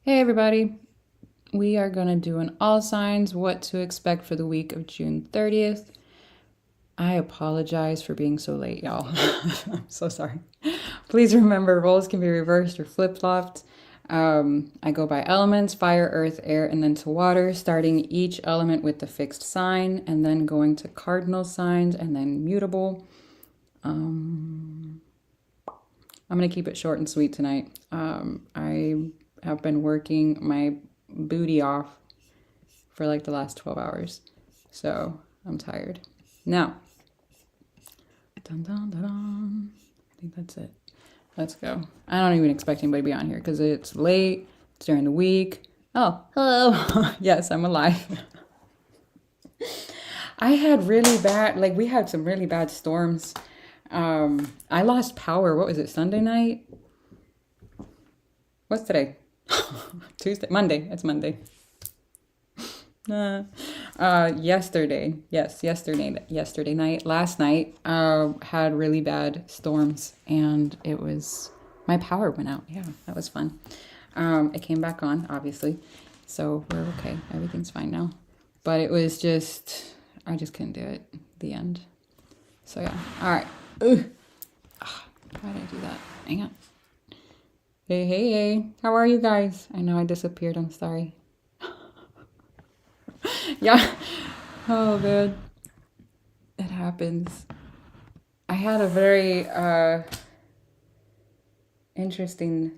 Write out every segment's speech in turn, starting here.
Hey everybody, we are going to do an all signs what to expect for the week of June 30th. I apologize for being so late, y'all. I'm so sorry. Please remember, roles can be reversed or flip-flopped. I go by elements, fire, earth, air, and then to water, starting each element with the fixed sign and then going to cardinal signs and then mutable. I'm going to keep it short and sweet tonight. I have been working my booty off for like the last 12 hours. So I'm tired. Now, dun, dun, dun, dun. I think that's it. Let's go. I don't even expect anybody to be on here because it's late. It's during the week. Oh, hello. Yes, I'm alive. I had really bad, like we had some really bad storms. I lost power. What was it? Sunday night? What's today? Tuesday, Monday. It's Monday. Yesterday. Yes, yesterday night. Last night, had really bad storms and my power went out. Yeah, that was fun. It came back on, obviously. So we're okay. Everything's fine now. But it was I just couldn't do it. The end. So yeah. All right. Ugh. Why did I do that? Hang on. Hey. How are you guys? I know I disappeared. I'm sorry. Yeah. Oh, man. It happens. I had a very interesting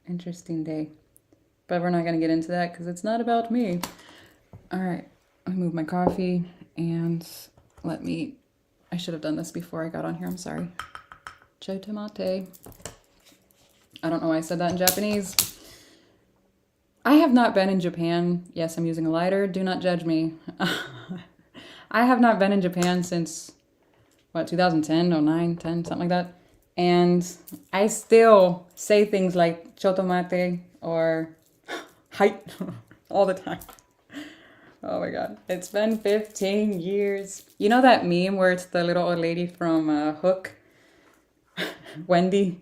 day. But we're not going to get into that because it's not about me. All right. I moved my coffee and I should have done this before I got on here. I'm sorry. Chotomate. I don't know why I said that in Japanese. I have not been in Japan. Yes, I'm using a lighter. Do not judge me. I have not been in Japan since, 2010, 09, 10, something like that. And I still say things like chotomate or hai all the time. Oh my God. It's been 15 years. You know that meme where it's the little old lady from Hook? Wendy?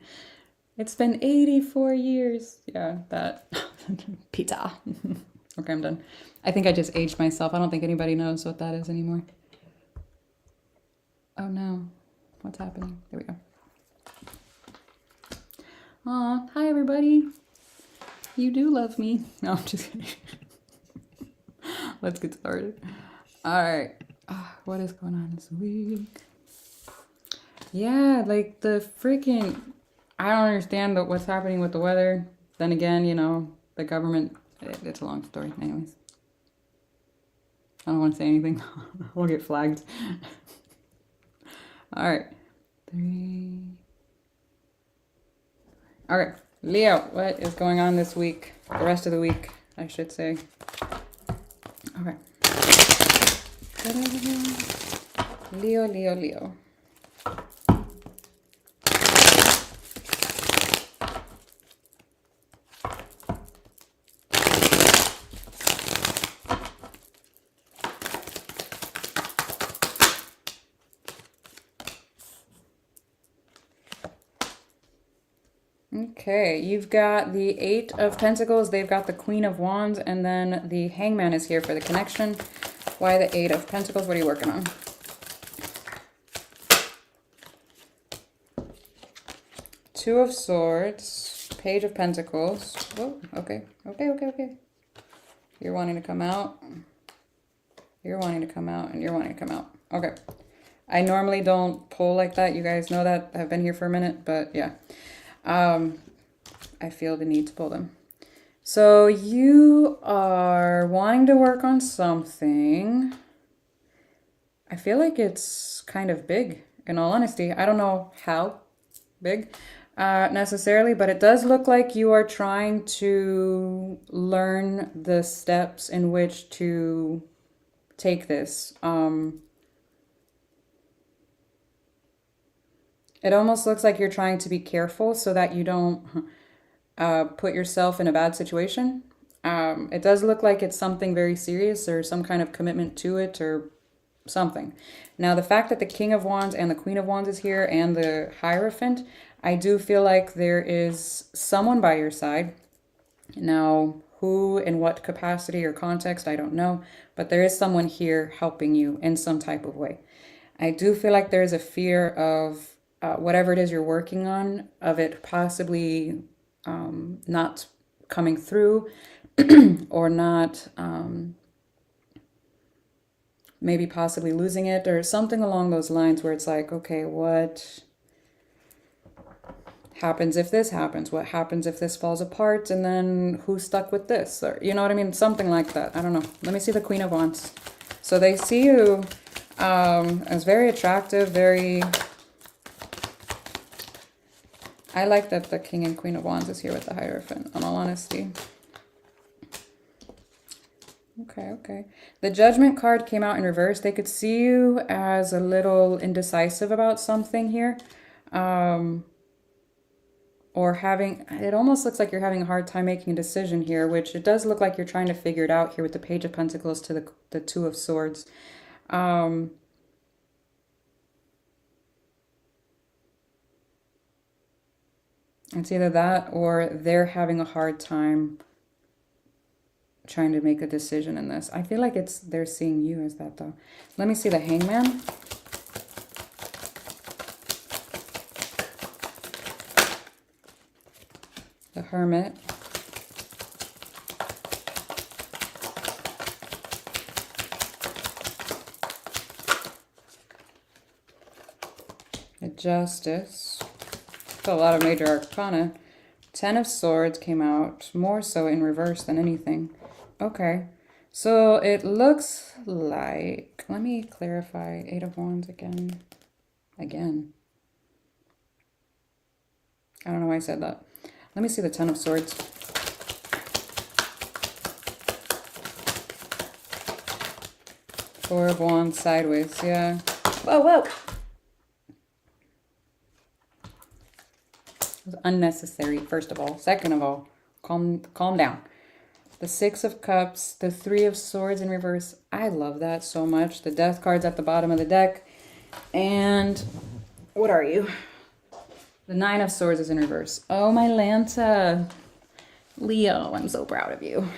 It's been 84 years. Yeah, that. Pizza. Okay, I'm done. I think I just aged myself. I don't think anybody knows what that is anymore. Oh no. What's happening? There we go. Aw, hi everybody. You do love me. No, I'm just kidding. Let's get started. All right. What is going on this week? Yeah, like the freaking... I don't understand what's happening with the weather. Then again, the government... It's a long story. Anyways. I don't want to say anything. We'll get flagged. All right. 3... All right. Leo, what is going on this week? The rest of the week, I should say. Okay. Leo. Okay, you've got the Eight of Pentacles, they've got the Queen of Wands, and then the Hangman is here for the connection. Why the Eight of Pentacles? What are you working on? Two of Swords, Page of Pentacles. Oh, okay. You're wanting to come out. You're wanting to come out, and you're wanting to come out. Okay. I normally don't pull like that. You guys know that. I've been here for a minute, but yeah. I feel the need to pull them. So you are wanting to work on something. I feel like it's kind of big, in all honesty. I don't know how big necessarily, but it does look like you are trying to learn the steps in which to take this. It almost looks like you're trying to be careful so that you don't put yourself in a bad situation. It does look like it's something very serious or some kind of commitment to it or something. Now, the fact that the King of Wands and the Queen of Wands is here and the Hierophant, I do feel like there is someone by your side. Now, who, in what capacity or context, I don't know, but there is someone here helping you in some type of way. I do feel like there's a fear of whatever it is you're working on, of it possibly not coming through or not, maybe possibly losing it or something along those lines where it's like, okay, what happens if this happens? What happens if this falls apart? And then who's stuck with this? Or, you know what I mean? Something like that. I don't know. Let me see the Queen of Wands. So they see you as very attractive, very... I like that the King and Queen of Wands is here with the Hierophant, in all honesty. Okay. The Judgment card came out in reverse. They could see you as a little indecisive about something here. Or having, it almost looks like you're having a hard time making a decision here, which it does look like you're trying to figure it out here with the Page of Pentacles to the Two of Swords. It's either that or they're having a hard time trying to make a decision in this. I feel like they're seeing you as that though. Let me see the Hangman. The Hermit. The Justice. A lot of major arcana. Ten of Swords came out, more so in reverse than anything. Okay, so it looks like, let me clarify, Eight of Wands again. I don't know why I said that. Let me see the Ten of Swords. Four of Wands sideways, yeah. Whoa. It was unnecessary, first of all. Second of all, calm down. The Six of Cups, the Three of Swords in reverse. I love that so much. The Death card's at the bottom of the deck. And what are you? The Nine of Swords is in reverse. Oh, my Lanta. Leo, I'm so proud of you.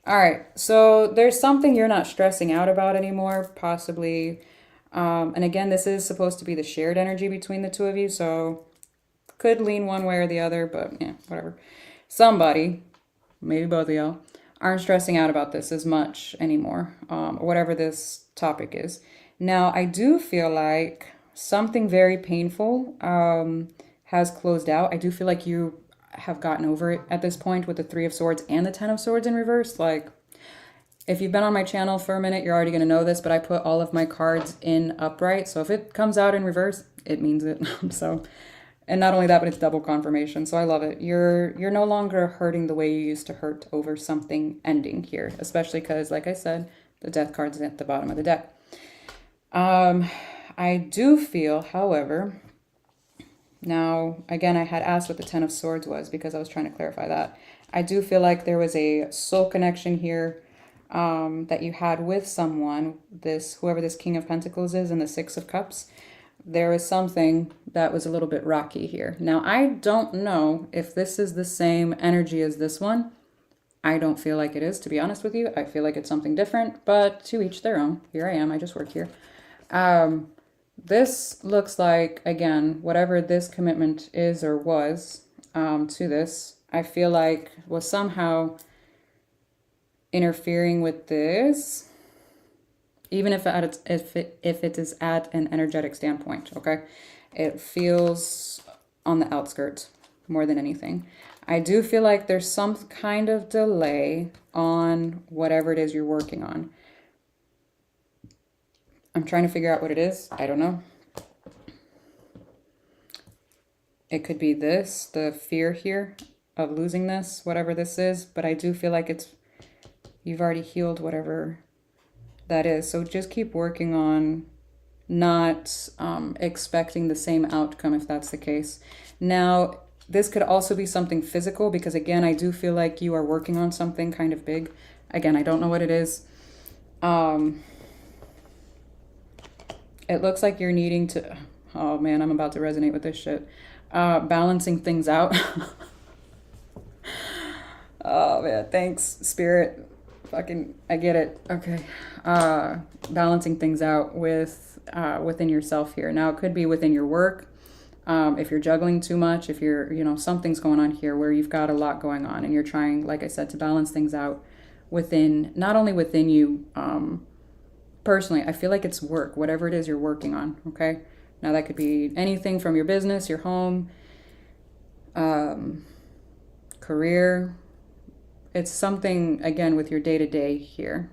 All right, so there's something you're not stressing out about anymore, possibly. And again, this is supposed to be the shared energy between the two of you, so could lean one way or the other, but yeah, whatever. Somebody, maybe both of y'all, aren't stressing out about this as much anymore, whatever this topic is. Now, I do feel like something very painful has closed out. I do feel like you have gotten over it at this point with the Three of Swords and the Ten of Swords in reverse. Like, if you've been on my channel for a minute, you're already going to know this, but I put all of my cards in upright. So if it comes out in reverse, it means it. So, and not only that, but it's double confirmation. So I love it. You're no longer hurting the way you used to hurt over something ending here, especially because, like I said, the Death card's at the bottom of the deck. I do feel, however, now, again, I had asked what the Ten of Swords was because I was trying to clarify that. I do feel like there was a soul connection here that you had with someone, whoever this King of Pentacles is and the Six of Cups. There was something that was a little bit rocky here. Now, I don't know if this is the same energy as this one. I don't feel like it is, to be honest with you. I feel like it's something different, but to each their own. Here I am. I just work here. This looks like, again, whatever this commitment is or was to this, I feel like was somehow interfering with this, even if it is at an energetic standpoint, okay? It feels on the outskirts more than anything. I do feel like there's some kind of delay on whatever it is you're working on. I'm trying to figure out what it is. I don't know. It could be this, the fear here of losing this, whatever this is. But I do feel like you've already healed whatever that is. So just keep working on not expecting the same outcome if that's the case. Now, this could also be something physical because, again, I do feel like you are working on something kind of big. Again, I don't know what it is. It looks like you're needing to, oh man, I'm about to resonate with this shit. Balancing things out. Oh man, thanks, Spirit. Fucking, I get it. Okay. Balancing things out with within yourself here. Now it could be within your work. If you're juggling too much, if you're, something's going on here where you've got a lot going on and you're trying, like I said, to balance things out within, not only within you, personally, I feel like it's work, whatever it is you're working on. Okay. Now that could be anything from your business, your home, career. It's something, again, with your day-to-day here.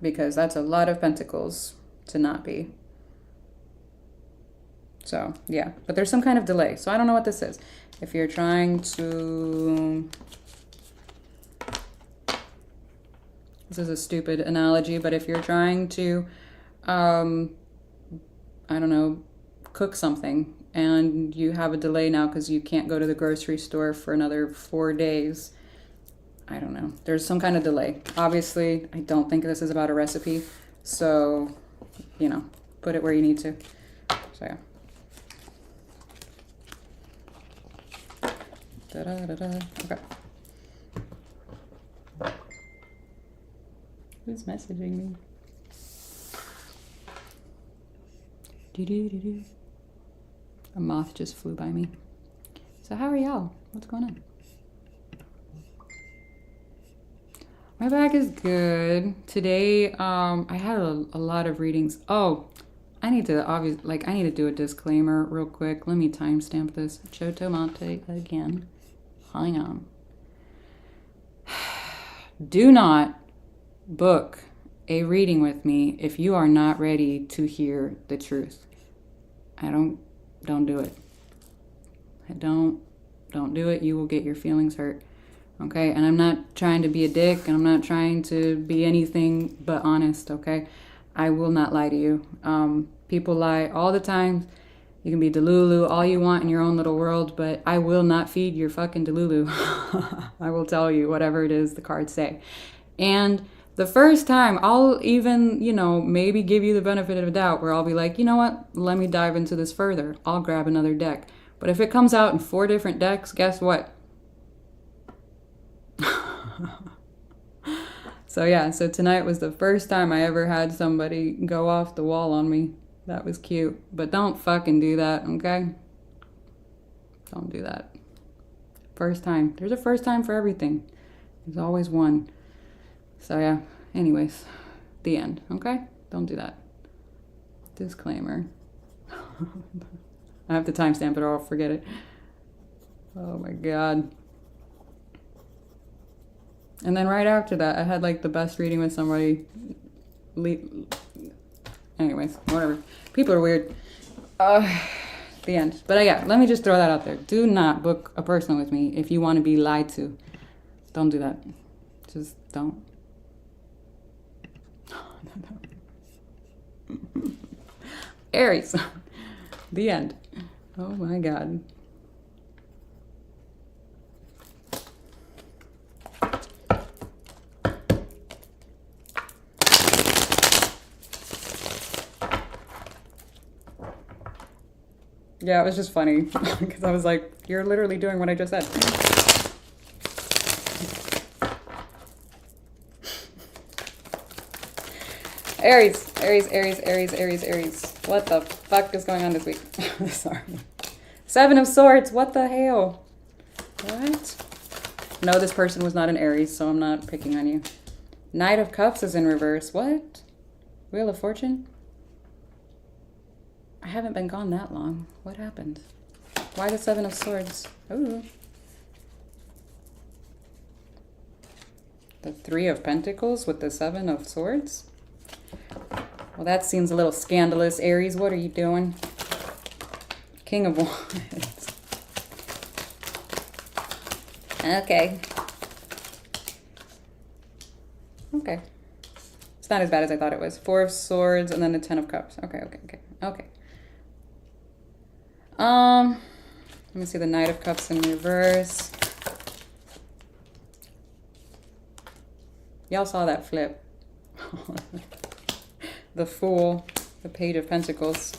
Because that's a lot of pentacles to not be. So, yeah. But there's some kind of delay. So I don't know what this is. If you're trying to... This is a stupid analogy, but if you're trying to, I don't know, cook something, and you have a delay now because you can't go to the grocery store for another 4 days. I don't know. There's some kind of delay. Obviously, I don't think this is about a recipe. So, put it where you need to. So, yeah. Okay. Who's messaging me? Do. A moth just flew by me. So how are y'all? What's going on? My back is good. Today, I had a lot of readings. Oh, I need to do a disclaimer real quick. Let me timestamp this. Chotomate again. Hang on. Do not book a reading with me if you are not ready to hear the truth. Don't do it. Don't do it. You will get your feelings hurt. Okay? And I'm not trying to be a dick, and I'm not trying to be anything but honest, okay? I will not lie to you. People lie all the time. You can be delulu all you want in your own little world, but I will not feed your fucking delulu. I will tell you whatever it is the cards say. And the first time, I'll even, maybe give you the benefit of a doubt where I'll be like, you know what? Let me dive into this further. I'll grab another deck. But if it comes out in 4 different decks, guess what? So tonight was the first time I ever had somebody go off the wall on me. That was cute. But don't fucking do that, okay? Don't do that. First time. There's a first time for everything. There's always one. So yeah, anyways, the end, okay? Don't do that. Disclaimer. I have to timestamp it or I'll forget it. Oh my God. And then right after that, I had like the best reading with somebody. Anyways, whatever. People are weird. The end. But yeah, let me just throw that out there. Do not book a person with me if you want to be lied to. Don't do that. Just don't. Aries. The end. Oh my God. Yeah, it was just funny because I was like, you're literally doing what I just said. Aries. What the fuck is going on this week? Sorry. 7 of Swords. What the hell? What? No, this person was not an Aries, so I'm not picking on you. Knight of Cups is in reverse. What? Wheel of Fortune? I haven't been gone that long. What happened? Why the 7 of Swords? Ooh. The 3 of Pentacles with the 7 of Swords? Well, that seems a little scandalous, Aries. What are you doing? King of Wands. Okay. Okay. It's not as bad as I thought it was. 4 of Swords and then the 10 of Cups. Okay. Let me see the Knight of Cups in reverse. Y'all saw that flip. The Fool, the Page of Pentacles.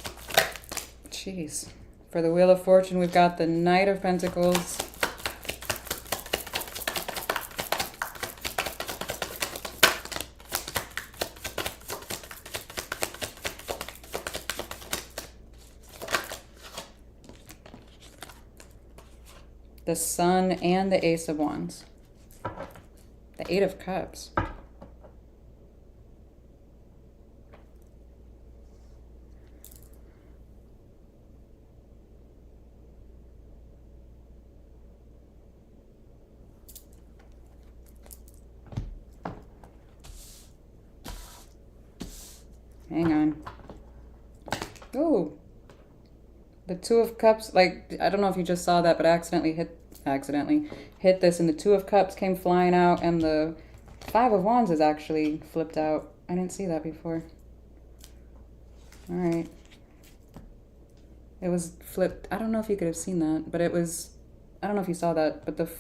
Jeez. For the Wheel of Fortune, we've got the Knight of Pentacles, the Sun, and the Ace of Wands. The Eight of Cups. Hang on. Oh, the Two of Cups. Like, I don't know if you just saw that, but I accidentally hit this, and the Two of Cups came flying out, and the Five of Wands is actually flipped out. I didn't see that before. All right. It was flipped. I don't know if you could have seen that, but it was, I don't know if you saw that, but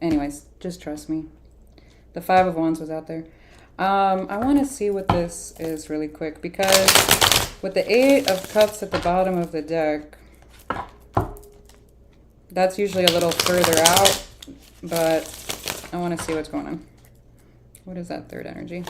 anyways, just trust me. The Five of Wands was out there. I want to see what this is really quick, because with the Eight of Cups at the bottom of the deck, that's usually a little further out, but I want to see what's going on. What is that third energy?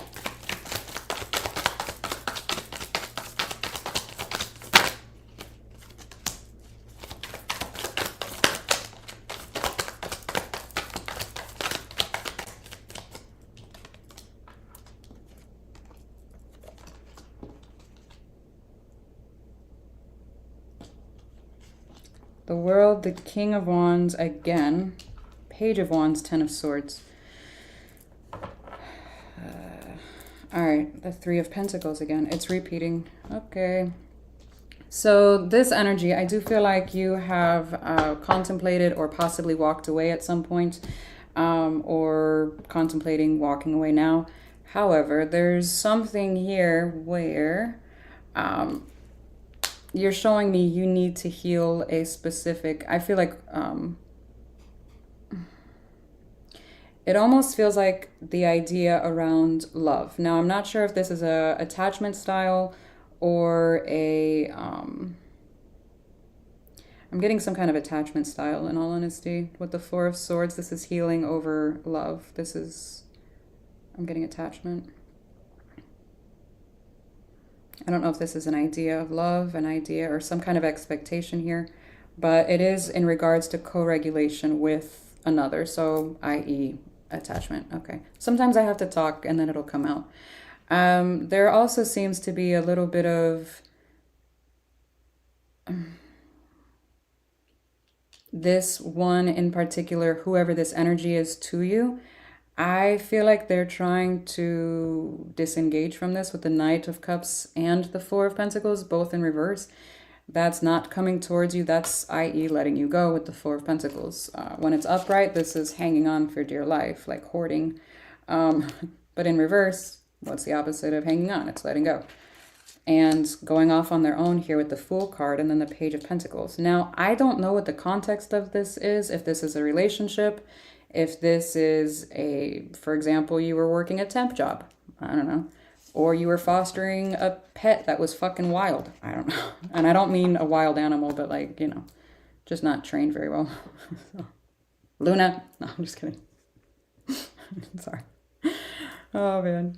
The World, the King of Wands again, Page of Wands, Ten of Swords. All right, the Three of Pentacles again. It's repeating. Okay. So this energy, I do feel like you have contemplated or possibly walked away at some point, or contemplating walking away now. However, there's something here where you're showing me you need to heal a specific, I feel like it almost feels like the idea around love. Now, I'm not sure if this is a attachment style or a, I'm getting some kind of attachment style, in all honesty. With the Four of Swords, this is healing over love. This is, I'm getting attachment. I don't know if this is an idea of love, an idea or some kind of expectation here, but it is in regards to co-regulation with another. So, i.e. attachment. Okay. Sometimes I have to talk and then it'll come out. There also seems to be a little bit of this one in particular, whoever this energy is to you. I feel like they're trying to disengage from this with the Knight of Cups and the Four of Pentacles, both in reverse. That's not coming towards you. That's i.e. letting you go with the Four of Pentacles. When it's upright, this is hanging on for dear life, like hoarding. But in reverse, what's the opposite of hanging on? It's letting go. And going off on their own here with the Fool card and then the Page of Pentacles. Now, I don't know what the context of this is, if this is a relationship, if this is for example, you were working a temp job. I don't know. Or you were fostering a pet that was fucking wild. I don't know. And I don't mean a wild animal, but like, you know, just not trained very well. So, Luna. No, I'm just kidding. Sorry. Oh, man.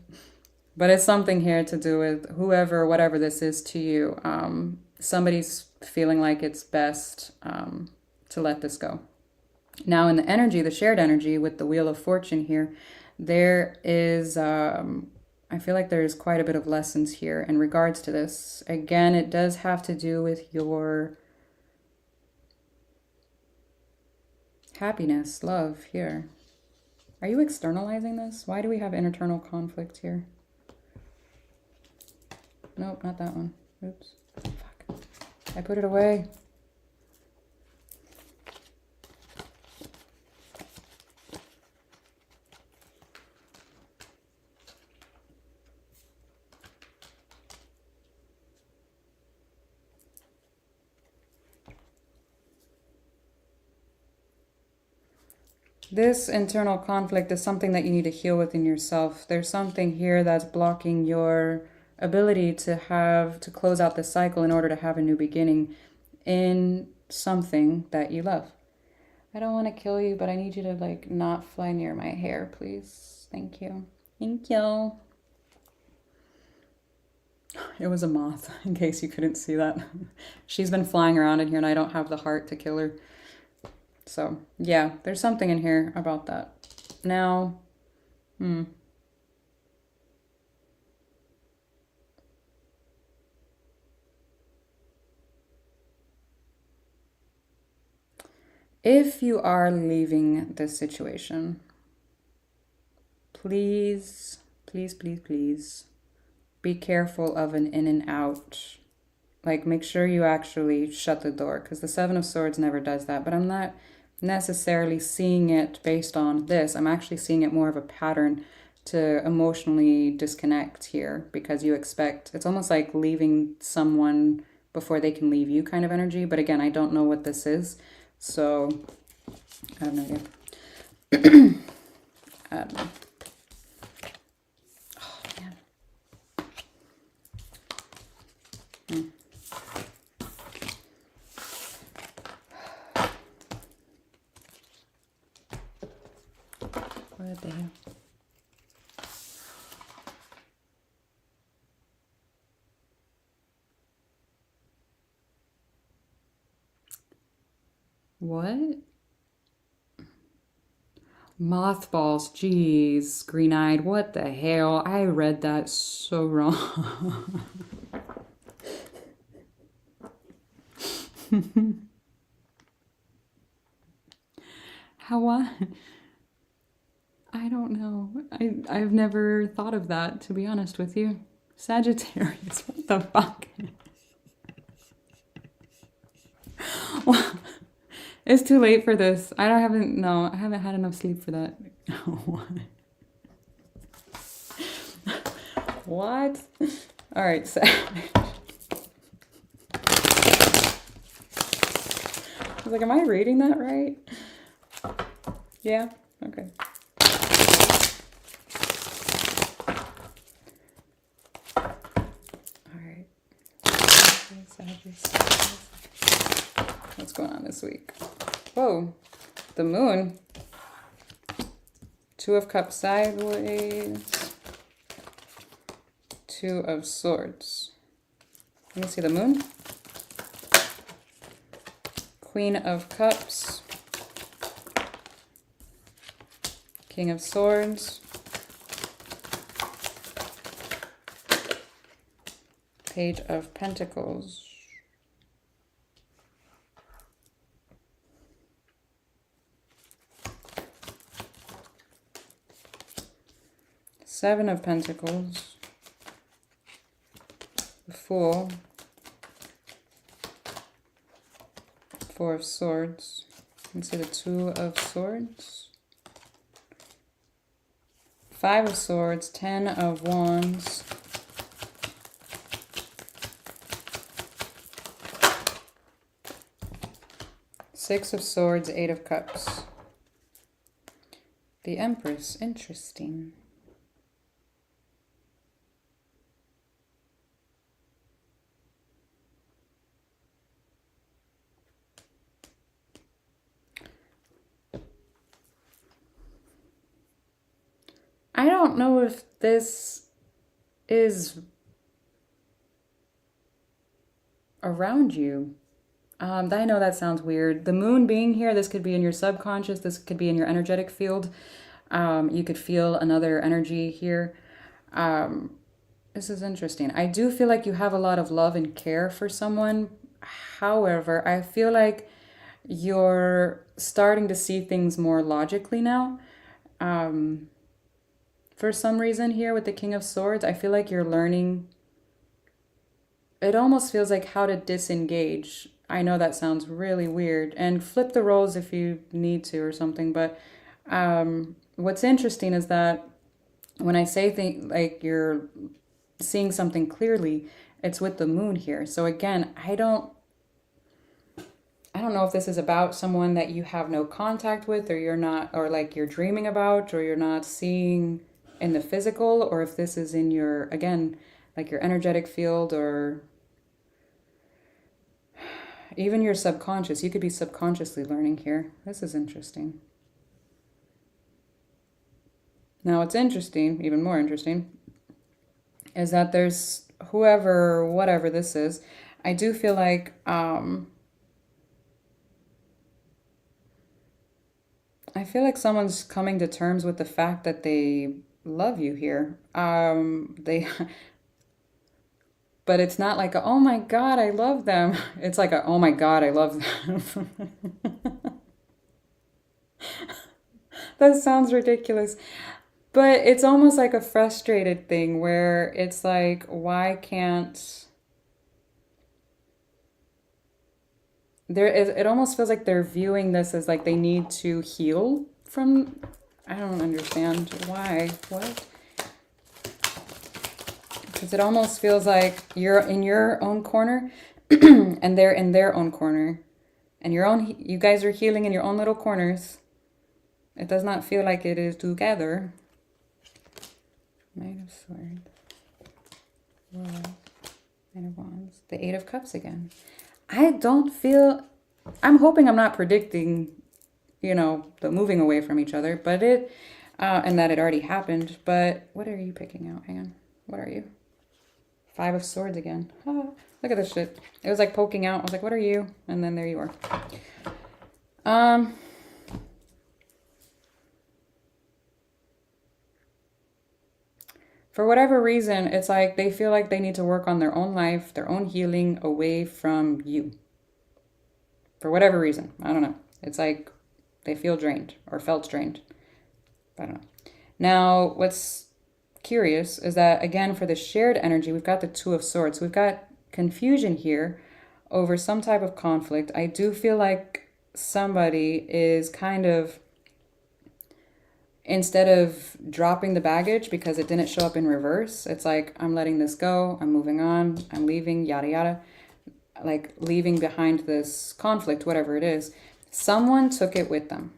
But it's something here to do with whoever, whatever this is to you. Somebody's feeling like it's best to let this go. Now, in the energy, the shared energy with the Wheel of Fortune here, there is, I feel like there's quite a bit of lessons here in regards to this. Again, it does have to do with your happiness, love here. Are you externalizing this? Why do we have internal conflict here? Nope, not that one. Oops. Fuck. I put it away. This internal conflict is something that you need to heal within yourself. There's something here that's blocking your ability to close out the cycle in order to have a new beginning in something that you love. I don't want to kill you, but I need you to like not fly near my hair, please. Thank you. Thank you. It was a moth, in case you couldn't see that. She's been flying around in here and I don't have the heart to kill her. So yeah, there's something in here about that. Now, if you are leaving this situation, please, please, please, please be careful of an in and out. Like, make sure you actually shut the door, because the Seven of Swords never does that. But I'm not necessarily seeing it based on this. I'm actually seeing it more of a pattern to emotionally disconnect here, because you expect, it's almost like leaving someone before they can leave you kind of energy. But again, I don't know what this is. So, I have no idea. I don't know. Oh, man. What the hell? What? Mothballs, jeez, green-eyed, what the hell? I read that so wrong. How I don't know. I've never thought of that, to be honest with you. Sagittarius, what the fuck? Well, it's too late for this. I haven't had enough sleep for that. What? All right, so I was like, am I reading that right? Yeah, okay. All right. What's going on this week? Whoa, the moon. Two of Cups sideways. Two of Swords. Let me see the moon. Queen of Cups. King of Swords. Page of Pentacles. Seven of Pentacles. The Fool. Four of Swords. You can see the Two of Swords. Five of Swords. 10 of Wands. Six of Swords. 8 of Cups. The Empress. Interesting. I don't know if this is around you. I know that sounds weird. The moon being here, this could be in your subconscious. This could be in your energetic field. You could feel another energy here. This is interesting. I do feel like you have a lot of love and care for someone. However, I feel like you're starting to see things more logically now. For some reason here with the King of Swords, I feel like you're learning. It almost feels like how to disengage. I know that sounds really weird. And flip the roles if you need to or something. But what's interesting is that when I say things like you're seeing something clearly, it's with the moon here. So again, I don't know if this is about someone that you have no contact with, or you're not, or like you're dreaming about, or you're not seeing in the physical, or if this is in your, again, like your energetic field, or even your subconscious. You could be subconsciously learning here. This is interesting. Now, what's interesting, even more interesting, is that there's whoever, whatever this is, I do feel like I feel like someone's coming to terms with the fact that they love you here. They, but it's not like a, oh my God, I love them. It's like a, oh my God, I love them. That sounds ridiculous. But it's almost like a frustrated thing where it's like, why can't there is, it almost feels like they're viewing this as like they need to heal from, I don't understand why. What? Because it almost feels like you're in your own corner and they're in their own corner. And you guys are healing in your own little corners. It does not feel like it is together. Knight of Swords. World. Knight of Wands. The Eight of Cups again. I don't feel... I'm hoping I'm not predicting, you know, the moving away from each other. But it... and that it already happened. But what are you picking out? Hang on. What are you? Five of Swords again. Oh, look at this shit. It was like poking out. I was like, what are you? And then there you are. For whatever reason, it's like they feel like they need to work on their own life, their own healing away from you. For whatever reason. I don't know. It's like they feel drained or felt drained. I don't know. Now, what's curious is that, again, for the shared energy, we've got the Two of Swords. We've got confusion here over some type of conflict. I do feel like somebody is kind of... Instead of dropping the baggage because it didn't show up in reverse, it's like, I'm letting this go, I'm moving on, I'm leaving, yada, yada. Like leaving behind this conflict, whatever it is. Someone took it with them.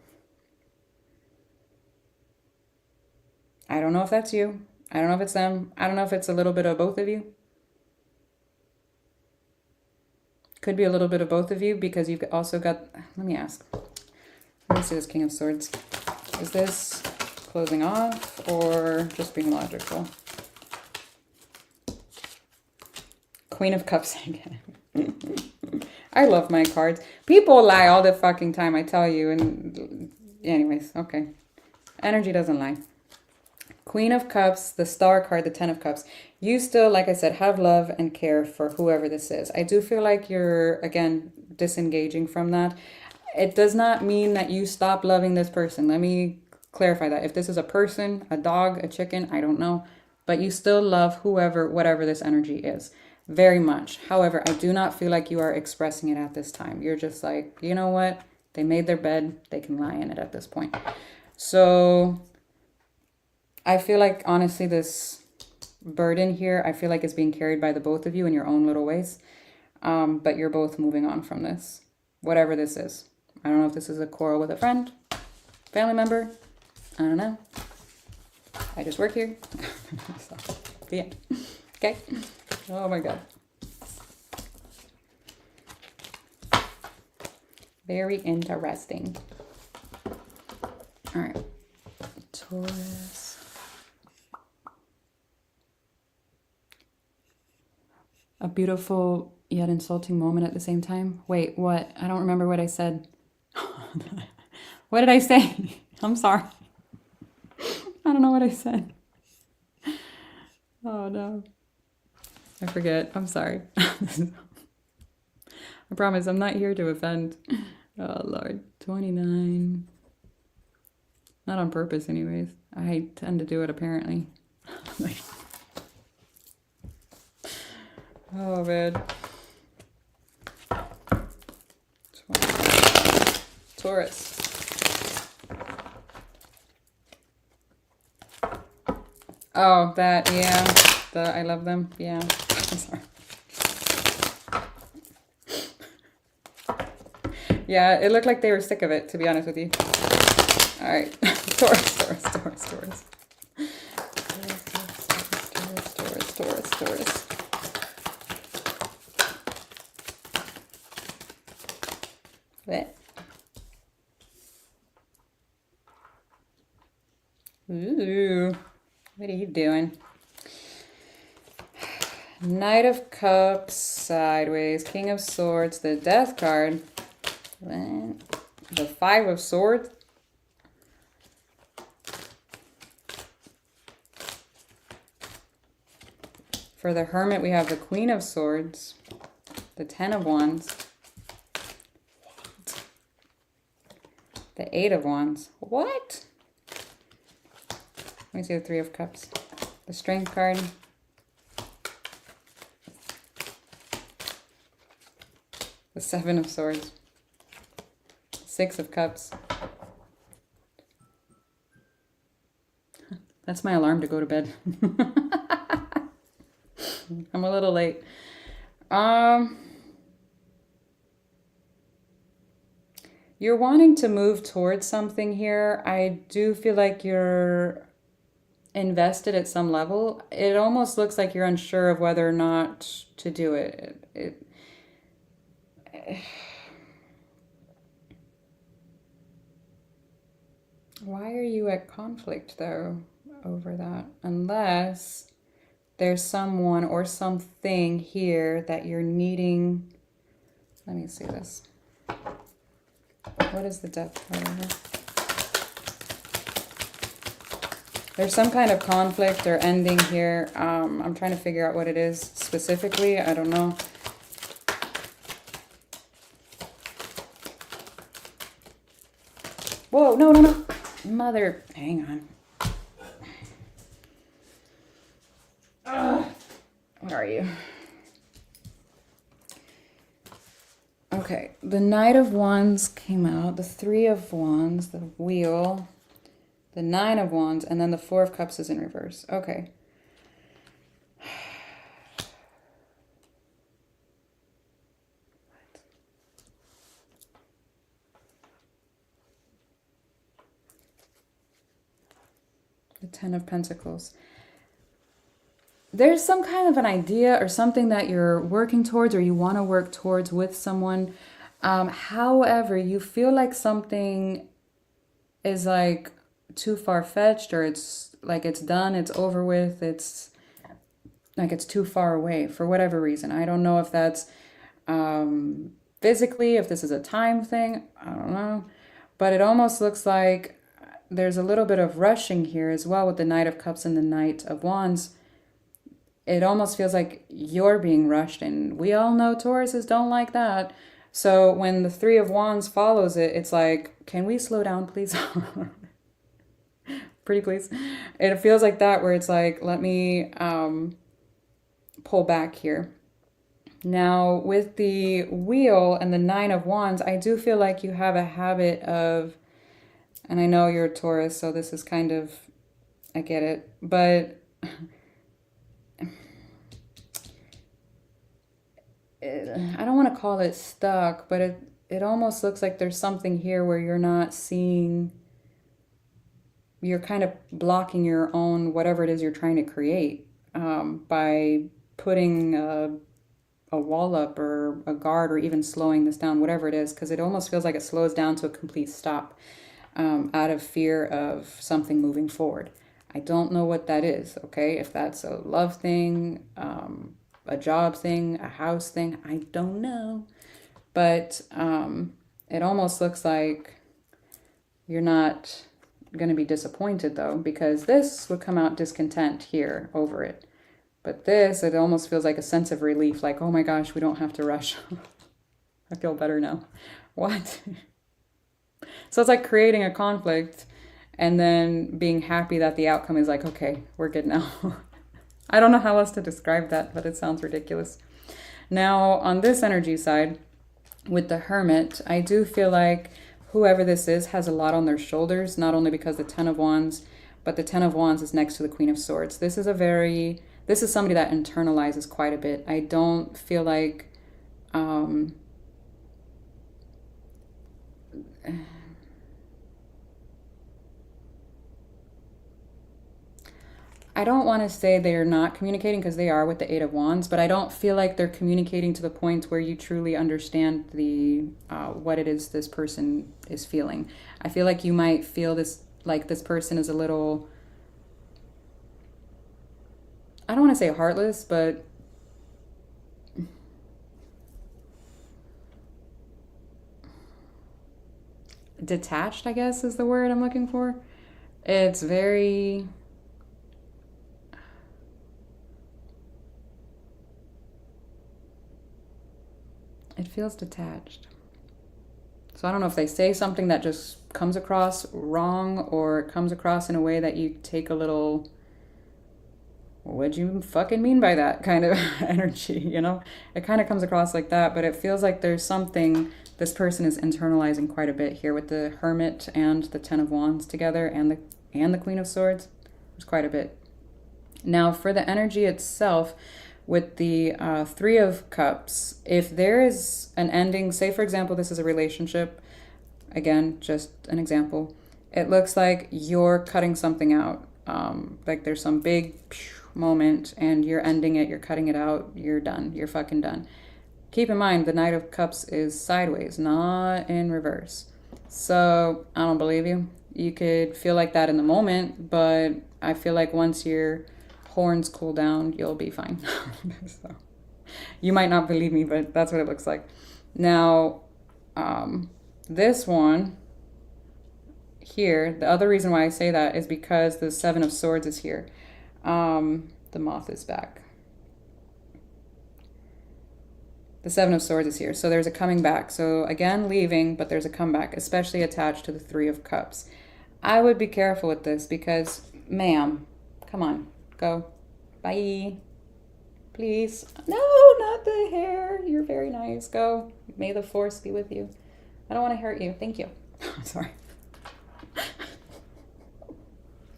I don't know if that's you. I don't know if it's them. I don't know if it's a little bit of both of you. Could be a little bit of both of you because you've also got, let me ask. Let me see this King of Swords. Is this closing off or just being logical? Queen of Cups again. I love my cards. People lie all the fucking time, I tell you. And anyways, okay. Energy doesn't lie. Queen of Cups, the Star card, the Ten of Cups. You still, like I said, have love and care for whoever this is. I do feel like you're, again, disengaging from that. It does not mean that you stop loving this person. Let me clarify that. If this is a person, a dog, a chicken, I don't know. But you still love whoever, whatever this energy is. Very much. However, I do not feel like you are expressing it at this time. You're just like, you know what? They made their bed. They can lie in it at this point. So I feel like, honestly, this burden here, I feel like it's being carried by the both of you in your own little ways. But you're both moving on from this. Whatever this is. I don't know if this is a quarrel with a friend, family member. I don't know. I just work here. So, the end. Okay. Oh my God. Very interesting. All right. Taurus. A beautiful yet insulting moment at the same time. Wait, what? I don't remember what I said. What did I say? I'm sorry. I don't know what I said. Oh no. I forget. I'm sorry. I promise I'm not here to offend. Oh Lord. 29. Not on purpose anyways. I tend to do it apparently. Oh man. Taurus. Oh, that, yeah. I love them. Yeah. I'm sorry. Yeah, it looked like they were sick of it, to be honest with you. All right. Taurus. Taurus. What? Ooh. What are you doing? Knight of Cups, sideways. King of Swords, the Death card. The Five of Swords. For the Hermit, we have the Queen of Swords, the Ten of Wands, the Eight of Wands. What? Let me see the Three of Cups. The Strength card. The Seven of Swords. Six of Cups. That's my alarm to go to bed. I'm a little late. You're wanting to move towards something here. I do feel like you're invested at some level. It almost looks like you're unsure of whether or not to do it. Why are you at conflict, though, over that? Unless there's someone or something here that you're needing. Let me see this. What is the Death card over here? There's some kind of conflict or ending here. I'm trying to figure out what it is specifically. I don't know. Whoa, no, no, no. Mother, hang on. Where are you? Okay, the Knight of Wands came out, the Three of Wands, the Wheel, the Nine of Wands, and then the Four of Cups is in reverse. Okay. The Ten of Pentacles. There's some kind of an idea or something that you're working towards or you want to work towards with someone. However, you feel like something is like too far-fetched, or it's like it's done, it's over with, it's like it's too far away for whatever reason. I don't know if that's physically, if this is a time thing, I don't know. But it almost looks like there's a little bit of rushing here as well with the Knight of Cups and the Knight of Wands. It almost feels like you're being rushed, and we all know Tauruses don't like that. So when the Three of Wands follows it, it's like, can we slow down, please? Pretty please. It feels like that, where it's like, let me pull back here. Now, with the Wheel and the Nine of Wands, I do feel like you have a habit of, and I know you're a Taurus, so this is kind of, I get it, but I don't want to call it stuck, but it almost looks like there's something here where you're not seeing, you're kind of blocking your own, whatever it is you're trying to create, by putting a wall up or a guard, or even slowing this down, whatever it is, because it almost feels like it slows down to a complete stop, out of fear of something moving forward. I don't know what that is, okay? If that's a love thing, a job thing, a house thing, I don't know. But it almost looks like you're not going to be disappointed, though, because this would come out discontent here over it. But this, it almost feels like a sense of relief, like, oh my gosh, we don't have to rush. I feel better now. What? So it's like creating a conflict and then being happy that the outcome is like, okay, we're good now. I don't know how else to describe that, but it sounds ridiculous. Now, on this energy side, with the Hermit, I do feel like whoever this is has a lot on their shoulders, not only because the Ten of Wands, but the Ten of Wands is next to the Queen of Swords. This is somebody that internalizes quite a bit. I don't feel like, I don't want to say they're not communicating, because they are with the Eight of Wands, but I don't feel like they're communicating to the point where you truly understand the what it is this person is feeling. I feel like you might feel this, like this person is a little, I don't want to say heartless, but detached, I guess, is the word I'm looking for. It's very, It feels detached. So I don't know if they say something that just comes across wrong, or it comes across in a way that you take a little, what'd you fucking mean by that kind of energy, you know? It kind of comes across like that, but it feels like there's something this person is internalizing quite a bit here with the Hermit and the Ten of Wands together, and the Queen of Swords. There's quite a bit. Now, for the energy itself, with the Three of Cups, if there is an ending, say for example, this is a relationship, again, just an example, it looks like you're cutting something out. Like there's some big moment and you're ending it, you're cutting it out, you're done, you're fucking done. Keep in mind, the Knight of Cups is sideways, not in reverse. So I don't believe you. You could feel like that in the moment, but I feel like once your horns cool down, you'll be fine. So, you might not believe me, but that's what it looks like. Now, this one here, the other reason why I say that is because the Seven of Swords is here. The moth is back. The Seven of Swords is here. So there's a coming back. So again, leaving, but there's a comeback, especially attached to the Three of Cups. I would be careful with this because, ma'am, come on, go. Bye. Please. No, not the hair. You're very nice. Go. May the force be with you. I don't want to hurt you. Thank you. I'm sorry.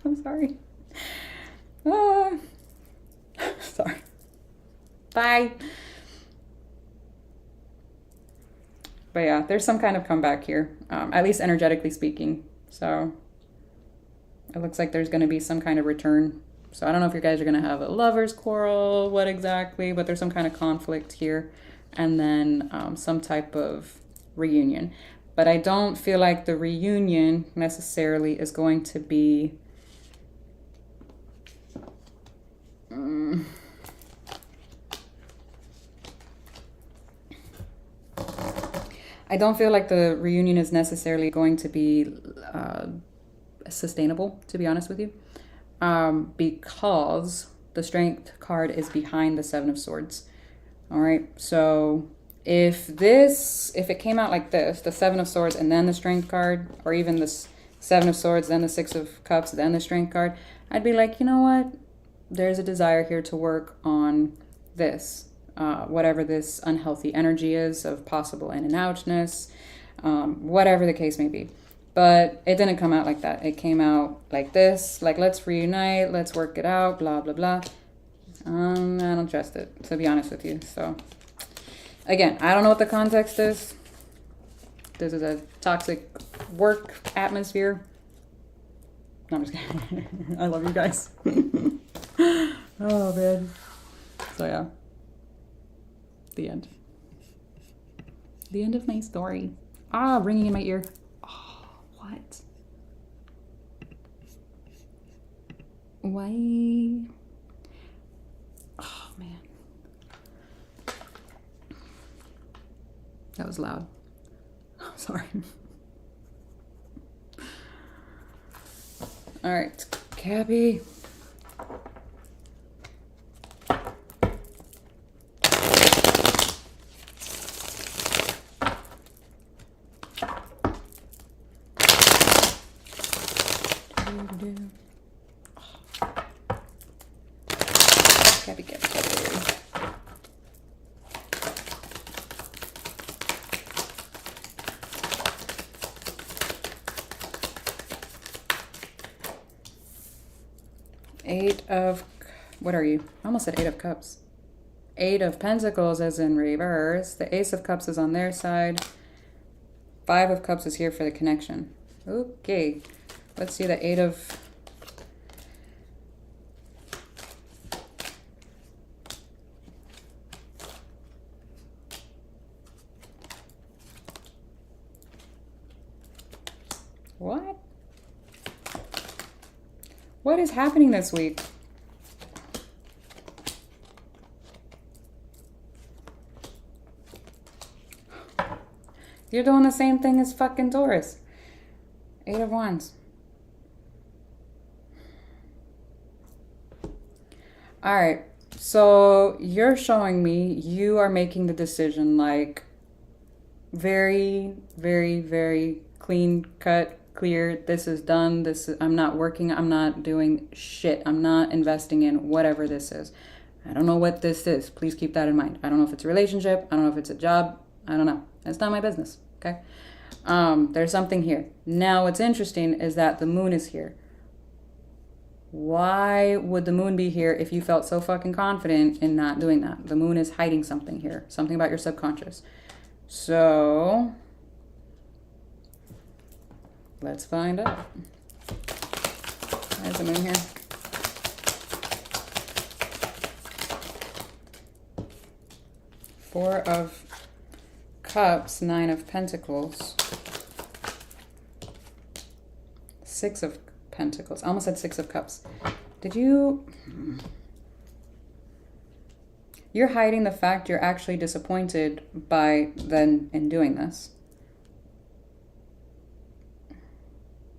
I'm sorry. Sorry. Bye. But yeah, there's some kind of comeback here, at least energetically speaking. So it looks like there's going to be some kind of return. So I don't know if you guys are going to have a lover's quarrel, what exactly, but there's some kind of conflict here. And then some type of reunion. But I don't feel like the reunion necessarily is going to be... I don't feel like the reunion is necessarily going to be sustainable, to be honest with you, because the Strength card is behind the Seven of Swords. All right, so if it came out like this, the Seven of Swords and then the Strength card, or even the Seven of Swords, then the Six of Cups, then the Strength card, I'd be like, you know what? There's a desire here to work on this. Whatever this unhealthy energy is of possible in and outness, whatever the case may be. But it didn't come out like that. It came out like this, like let's reunite, let's work it out, blah, blah, blah. I don't trust it, to be honest with you. So again, I don't know what the context is. This is a toxic work atmosphere. No, I'm just kidding. I love you guys. Oh, man. So yeah. The end. The end of my story. Ah, ringing in my ear. Oh, what? Why? Oh, man. That was loud. I'm sorry. All right, Cappy. Cappy. 8 of... What are you? I almost said 8 of Cups. 8 of Pentacles is in reverse. The Ace of Cups is on their side. 5 of Cups is here for the connection. Okay. Let's see the 8 of... What? What is happening this week? You're doing the same thing as fucking Taurus. 8 of Wands. All right. So you're showing me you are making the decision like, very, very, very clean cut, clear. This is done. I'm not working. I'm not doing shit. I'm not investing in whatever this is. I don't know what this is. Please keep that in mind. I don't know if it's a relationship. I don't know if it's a job. I don't know. It's not my business. Okay. There's something here. Now, what's interesting is that the moon is here. Why would the moon be here if you felt so fucking confident in not doing that? The moon is hiding something here, something about your subconscious. So, let's find out. There's the moon here. Four of Cups, Nine of Pentacles, Six of Pentacles. I almost said Six of Cups. Did you... You're hiding the fact you're actually disappointed by then in doing this.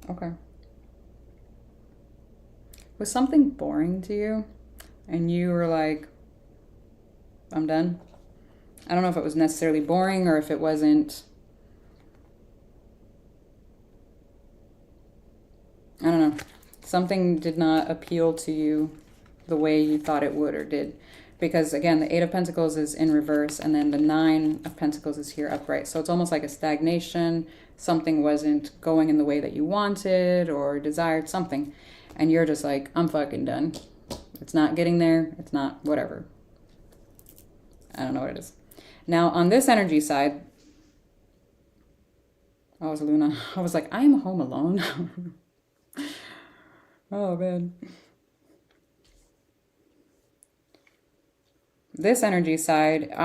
Okay. Was something boring to you? And you were like, I'm done? I don't know if it was necessarily boring or if it wasn't... I don't know. Something did not appeal to you the way you thought it would or did. Because, again, the Eight of Pentacles is in reverse, and then the Nine of Pentacles is here upright. So it's almost like a stagnation. Something wasn't going in the way that you wanted or desired, something. And you're just like, I'm fucking done. It's not getting there. It's not whatever. I don't know what it is. Now, on this energy side, oh, it was Luna. I was like, I'm home alone. Oh, man. This energy side, it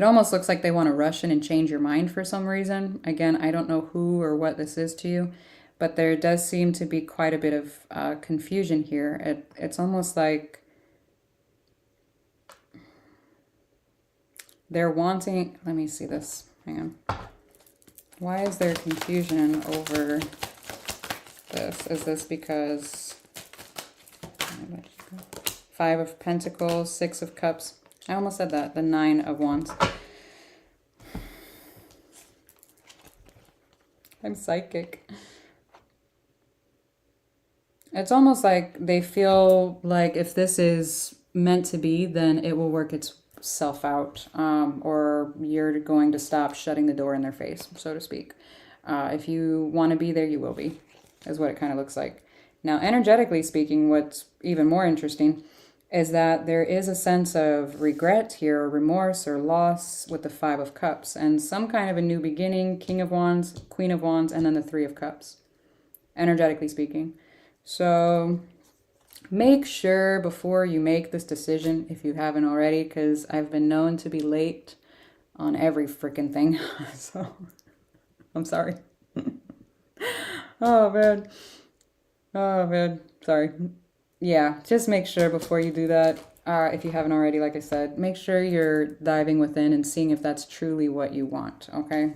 almost looks like they want to rush in and change your mind for some reason. Again, I don't know who or what this is to you, but there does seem to be quite a bit of confusion here. It's almost like they're wanting... Let me see this. Hang on. Why is there confusion over this? Is this because... Five of Pentacles, Six of Cups. I almost said that. The Nine of Wands. I'm psychic. It's almost like they feel like if this is meant to be, then it will work itself out. Or you're going to stop shutting the door in their face, so to speak. If you want to be there, you will be, is what it kind of looks like. Now, energetically speaking, what's even more interesting is that there is a sense of regret here, or remorse, or loss with the Five of Cups, and some kind of a new beginning, King of Wands, Queen of Wands, and then the Three of Cups, energetically speaking. So make sure before you make this decision, if you haven't already, because I've been known to be late on every freaking thing, so I'm sorry. Oh, man. Oh, man. Sorry. Yeah, just make sure before you do that, if you haven't already, like I said, make sure you're diving within and seeing if that's truly what you want, okay?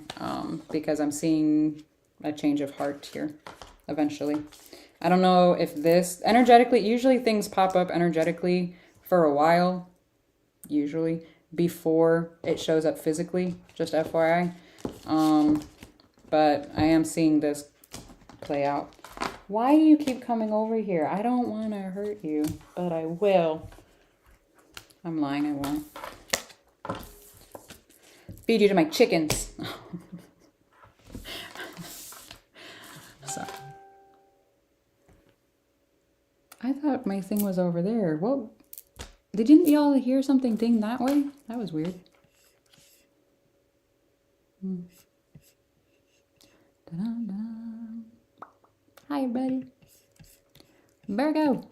Because I'm seeing a change of heart here, eventually. I don't know if this, energetically, usually things pop up energetically for a while, usually, before it shows up physically, just FYI. But I am seeing this play out. Why do you keep coming over here? I don't want to hurt you, but I will. I'm lying, I won't. Feed you to my chickens. Sorry. I thought my thing was over there. Whoa. Didn't y'all hear something ding that way? That was weird. Da-da-da. Hi, everybody. Virgo.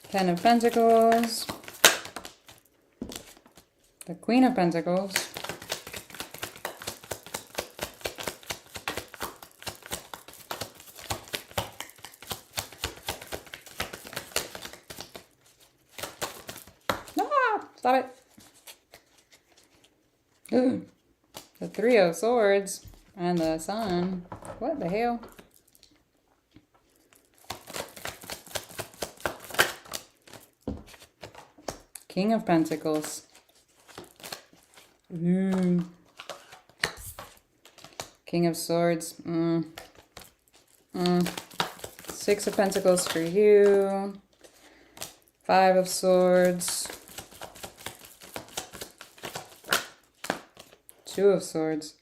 Ten of Pentacles, Queen of Pentacles. Ah, stop it. Ooh, the Three of Swords and the Sun. What the hell? King of Pentacles. King of Swords. Six of Pentacles for you. Five of Swords. Two of Swords.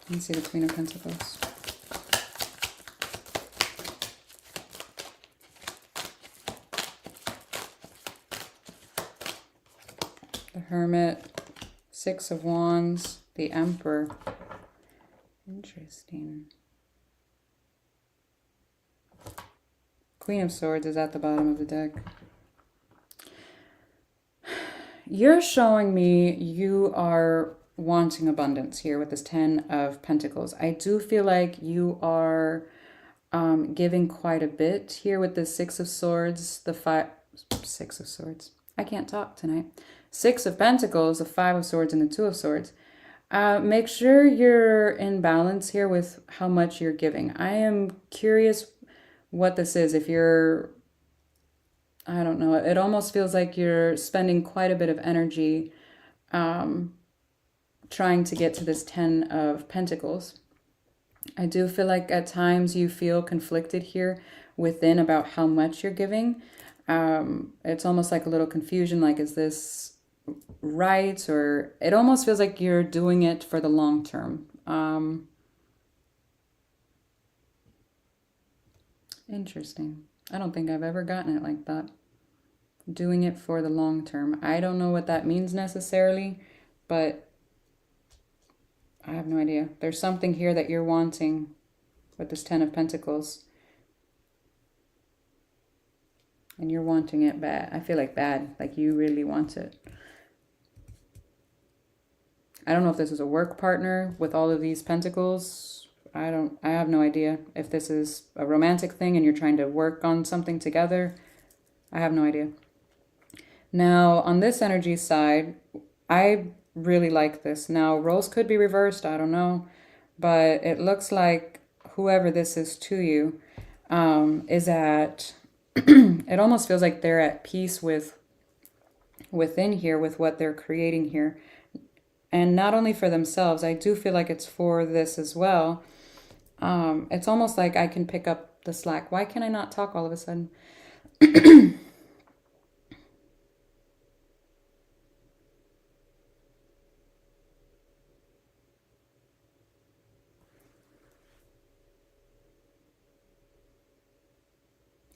Let's see the Queen of Pentacles. The Hermit. Six of Wands. The Emperor. Interesting. Queen of Swords is at the bottom of the deck. You're showing me you are wanting abundance here with this Ten of Pentacles. I do feel like you are giving quite a bit here with the Six of Swords, Six of Swords. I can't talk tonight. Six of Pentacles, the Five of Swords, and the Two of Swords. Make sure you're in balance here with how much you're giving. I am curious what this is. If you're, I don't know, it almost feels like you're spending quite a bit of energy trying to get to this Ten of Pentacles. I do feel like at times you feel conflicted here within about how much you're giving. It's almost like a little confusion, like, is this right? Or it almost feels like you're doing it for the long term. Interesting. I don't think I've ever gotten it like that. Doing it for the long term. I don't know what that means necessarily, but I have no idea. There's something here that you're wanting with this Ten of Pentacles. And you're wanting it bad. I feel like bad. Like you really want it. I don't know if this is a work partner with all of these pentacles. I have no idea if this is a romantic thing and you're trying to work on something together. I have no idea. Now, on this energy side, I really like this. Now, roles could be reversed. I don't know. But it looks like whoever this is to you is at... it almost feels like they're at peace within here with what they're creating here. And not only for themselves, I do feel like it's for this as well. It's almost like I can pick up the slack. Why can I not talk all of a sudden?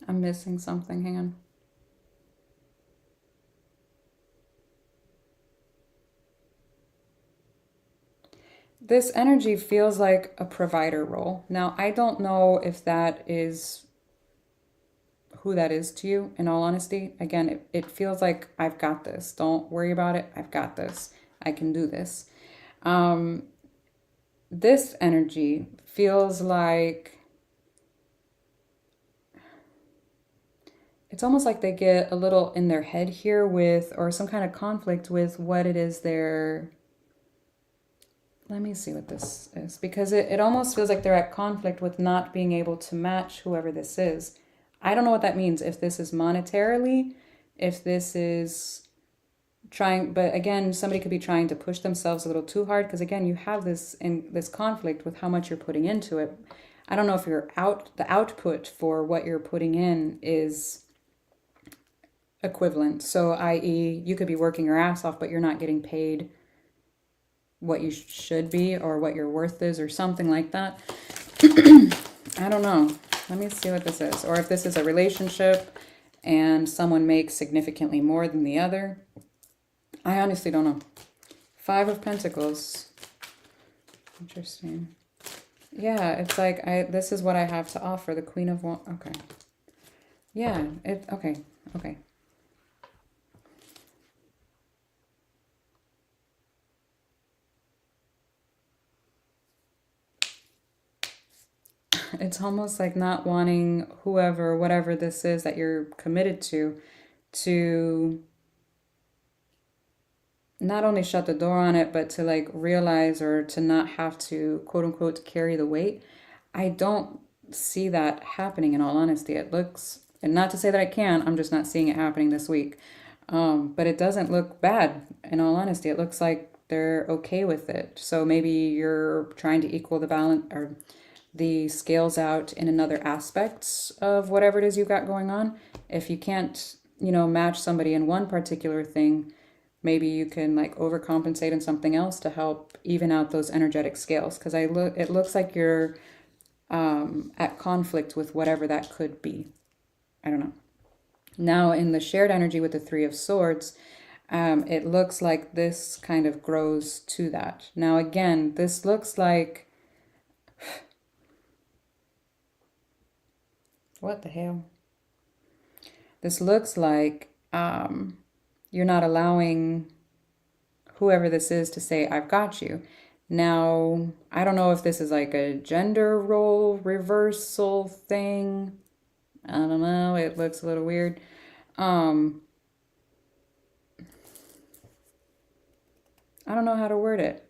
I'm missing something. Hang on. This energy feels like a provider role. Now, I don't know if that is who that is to you, in all honesty. Again, it feels like I've got this. Don't worry about it. I've got this. I can do this. This energy feels like it's almost like they get a little in their head here with, or some kind of conflict with what it is they're... Let me see what this is, because it almost feels like they're at conflict with not being able to match whoever this is. I don't know what that means, if this is monetarily, if this is trying, but again, somebody could be trying to push themselves a little too hard, because again, you have this conflict with how much you're putting into it. I don't know if the output for what you're putting in is equivalent. So, i.e., you could be working your ass off, but you're not getting paid what you should be or what your worth is or something like that. I don't know. Let me see what this is. Or if this is a relationship and someone makes significantly more than the other. I honestly don't know. Five of Pentacles. Interesting. Yeah, it's like this is what I have to offer. The Queen of Wands. Okay. Yeah, okay. It's almost like not wanting whoever, whatever this is that you're committed to not only shut the door on it, but to like realize or to not have to quote unquote carry the weight. I don't see that happening in all honesty. It looks, and not to say that I can, I'm just not seeing it happening this week. But it doesn't look bad in all honesty. It looks like they're okay with it. So maybe you're trying to equal the balance or the scales out in another aspect of whatever it is you've got going on. If you can't, match somebody in one particular thing, maybe you can like overcompensate in something else to help even out those energetic scales. Because it looks like you're at conflict with whatever that could be. I don't know. Now in the shared energy with the Three of Swords, it looks like this kind of grows to that. Now again, this looks like, what the hell? This looks like you're not allowing whoever this is to say, I've got you. Now, I don't know if this is like a gender role reversal thing. I don't know. It looks a little weird. I don't know how to word it,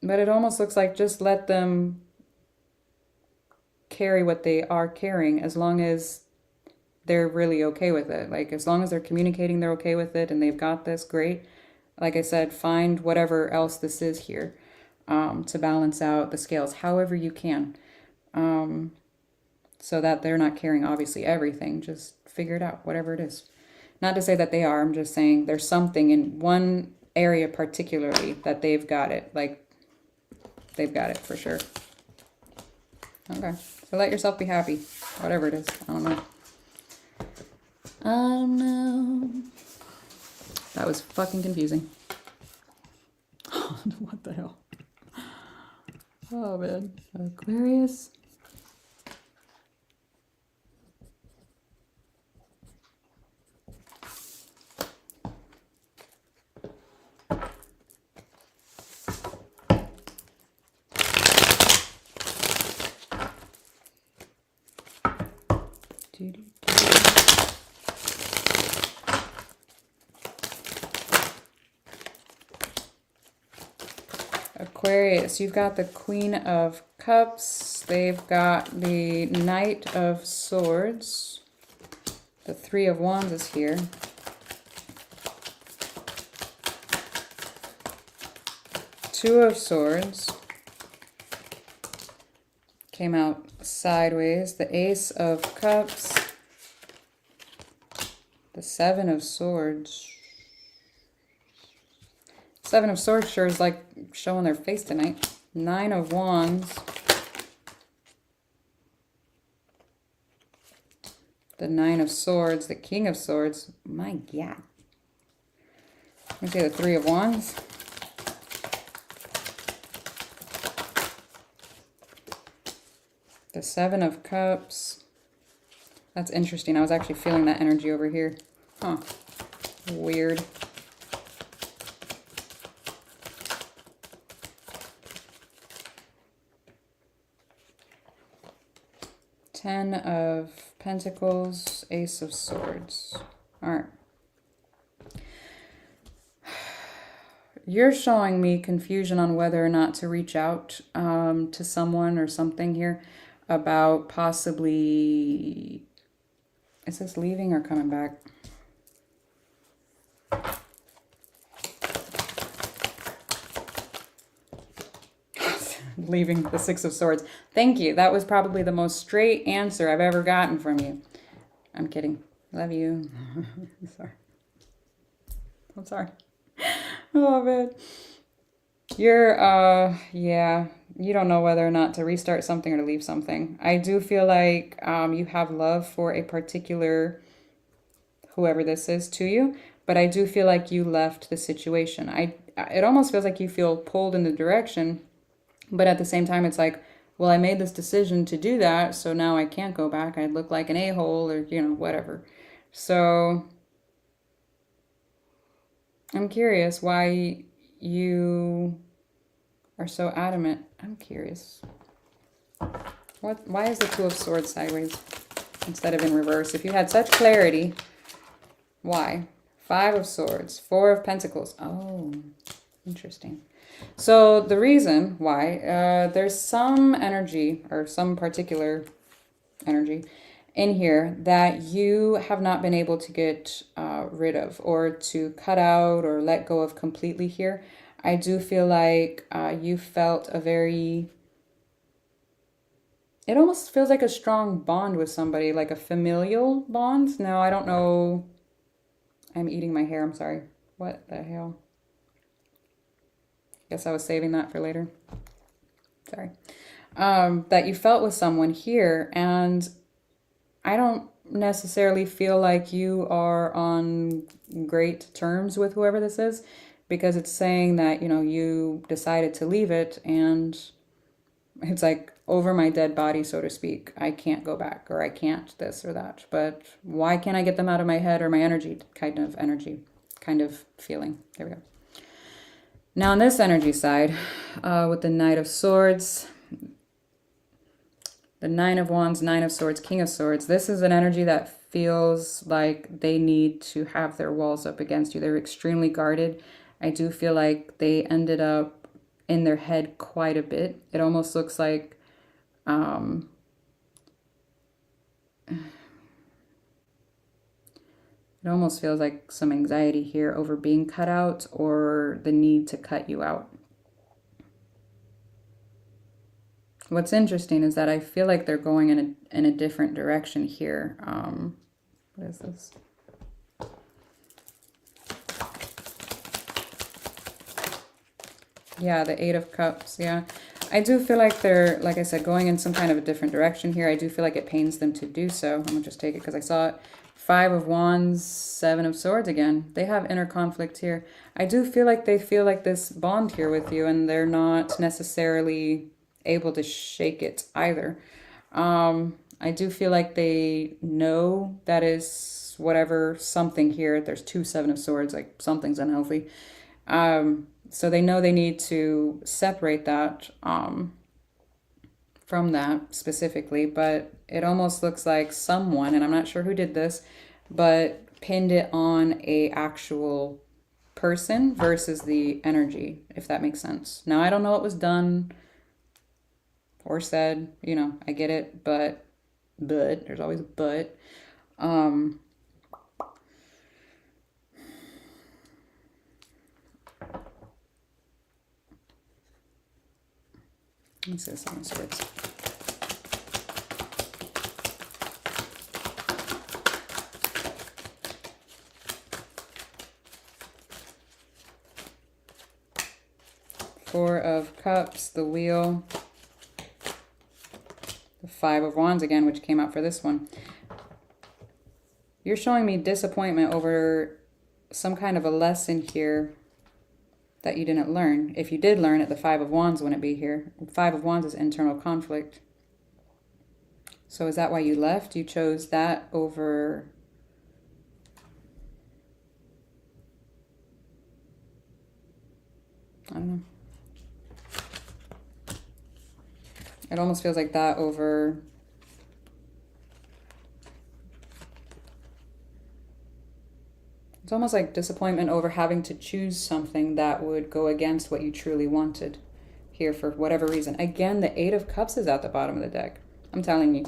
but it almost looks like just let them carry what they are carrying as long as they're really okay with it. Like, as long as they're communicating, they're okay with it and they've got this, great. Like I said, find whatever else this is here to balance out the scales however you can, so that they're not carrying obviously everything. Just figure it out, whatever it is. Not to say that they are, I'm just saying there's something in one area particularly that they've got it. Like, they've got it for sure. Okay, so let yourself be happy, whatever it is. I don't know. I don't know. That was fucking confusing. What the hell? Oh man. Aquarius. Aquarius, you've got the Queen of Cups. They've got the Knight of Swords. The Three of Wands is here. Two of Swords. Came out sideways. The Ace of Cups. The Seven of Swords. Seven of Swords sure is like showing their face tonight. Nine of Wands. The Nine of Swords. The King of Swords. My God. Let me see the Three of Wands. The Seven of Cups. That's interesting. I was actually feeling that energy over here. Huh. Weird. Ten of Pentacles, Ace of Swords. All right. You're showing me confusion on whether or not to reach out to someone or something here about possibly, is this leaving or coming back? Leaving, the Six of Swords. Thank you. That was probably the most straight answer I've ever gotten from you. I'm kidding. Love you. Sorry. I'm sorry. Oh, man. You're, yeah, you don't know whether or not to restart something or to leave something. I do feel like you have love for a particular, whoever this is to you, but I do feel like you left the situation. It almost feels like you feel pulled in the direction. But at the same time, it's like, well, I made this decision to do that, so now I can't go back. I'd look like an a-hole or, whatever. So I'm curious why you are so adamant. I'm curious. Why is the Two of Swords sideways instead of in reverse? If you had such clarity, why? Five of Swords, Four of Pentacles. Oh, interesting. So the reason why, there's some energy or some particular energy in here that you have not been able to get rid of or to cut out or let go of completely here. I do feel like you felt a very, it almost feels like a strong bond with somebody, like a familial bond. Now, I don't know. I'm eating my hair. I'm sorry. What the hell? Guess I was saving that for later. Sorry. That you felt with someone here, and I don't necessarily feel like you are on great terms with whoever this is, because it's saying that, you know, you decided to leave it, and it's like over my dead body, so to speak. I can't go back, or I can't this or that. But why can't I get them out of my head or my energy, kind of feeling. There we go. Now on this energy side, with the Knight of Swords, the Nine of Wands, Nine of Swords, King of Swords, this is an energy that feels like they need to have their walls up against you. They're extremely guarded. I do feel like they ended up in their head quite a bit. It almost looks like it almost feels like some anxiety here over being cut out or the need to cut you out. What's interesting is that I feel like they're going in a different direction here. What is this? Yeah, the Eight of Cups, yeah. I do feel like they're, like I said, going in some kind of a different direction here. I do feel like it pains them to do so. I'm going to just take it because I saw it. Five of Wands, Seven of Swords again. They have inner conflict here. I do feel like they feel like this bond here with you, and they're not necessarily able to shake it either. I do feel like they know that is whatever something here. There's two Seven of Swords, like something's unhealthy. So they know they need to separate that from that specifically, but it almost looks like someone, and I'm not sure who did this, but pinned it on a actual person versus the energy, if that makes sense. Now, I don't know what was done or said, you know, I get it, but there's always a but. Let me see this on Swords. Four of Cups, the Wheel, the Five of Wands again, which came out for this one. You're showing me disappointment over some kind of a lesson here that you didn't learn. If you did learn it, the Five of Wands wouldn't be here. Five of Wands is internal conflict. So is that why you left? You chose that over... I don't know. It almost feels like that over... It's almost like disappointment over having to choose something that would go against what you truly wanted here for whatever reason. Again, the Eight of Cups is at the bottom of the deck. I'm telling you,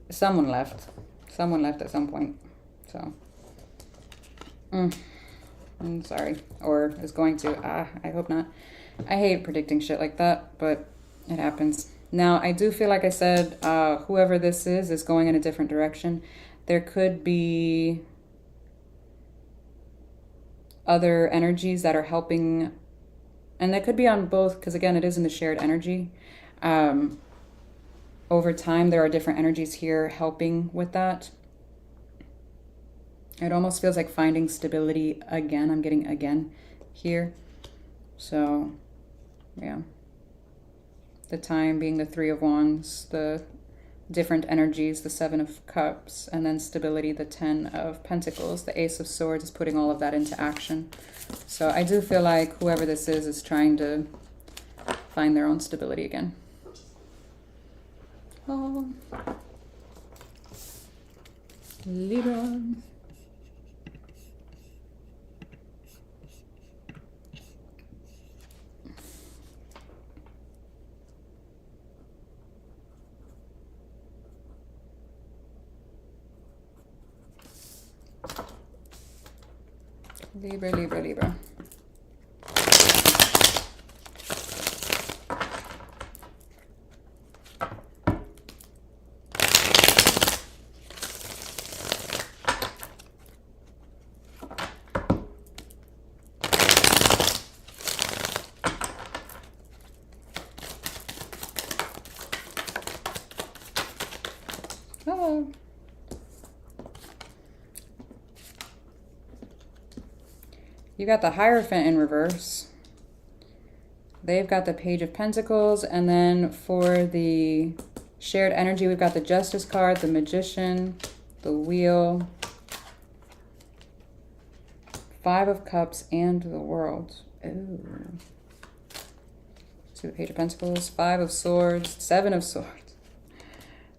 someone left. Someone left at some point. So, I'm sorry. Or is going to. I hope not. I hate predicting shit like that, but it happens. Now, I do feel like I said, whoever this is going in a different direction. There could be other energies that are helping, and that could be on both, because again, it is in the shared energy. Over time, there are different energies here helping with that. It almost feels like finding stability again. I'm getting again here. So, yeah. The time being the Three of Wands, the different energies, the Seven of Cups, and then stability, the Ten of Pentacles. The Ace of Swords is putting all of that into action. So I do feel like whoever this is trying to find their own stability again. Oh. Libra. Libra, Libra, Libra. Hello. You got the Hierophant in reverse. They've got the Page of Pentacles. And then for the shared energy, we've got the Justice card, the Magician, the Wheel, Five of Cups, and the World. Ooh. See the Page of Pentacles, Five of Swords, Seven of Swords,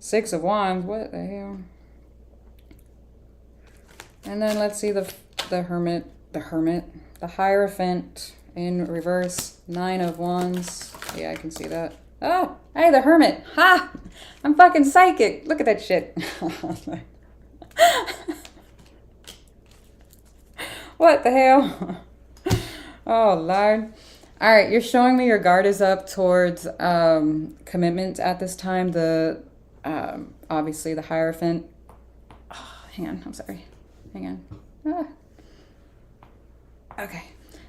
Six of Wands. What the hell? And then let's see the Hermit. The Hierophant in reverse, Nine of Wands. Yeah, I can see that. Oh, hey, the Hermit. Ha! I'm fucking psychic. Look at that shit. What the hell? Oh, Lord. All right, you're showing me your guard is up towards commitment at this time. The obviously the Hierophant. Oh, hang on, I'm sorry. Hang on. Ah. Okay.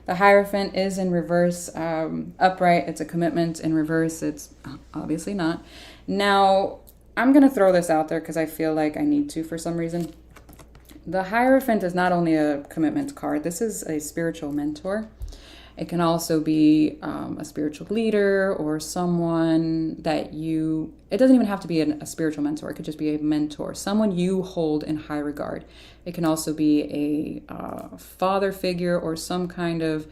The Hierophant is in reverse. Upright, it's a commitment. In reverse, it's obviously not. Now, I'm going to throw this out there because I feel like I need to for some reason. The Hierophant is not only a commitment card. This is a spiritual mentor. It can also be a spiritual leader or someone that you... It doesn't even have to be a spiritual mentor. It could just be a mentor. Someone you hold in high regard. It can also be a father figure or some kind of,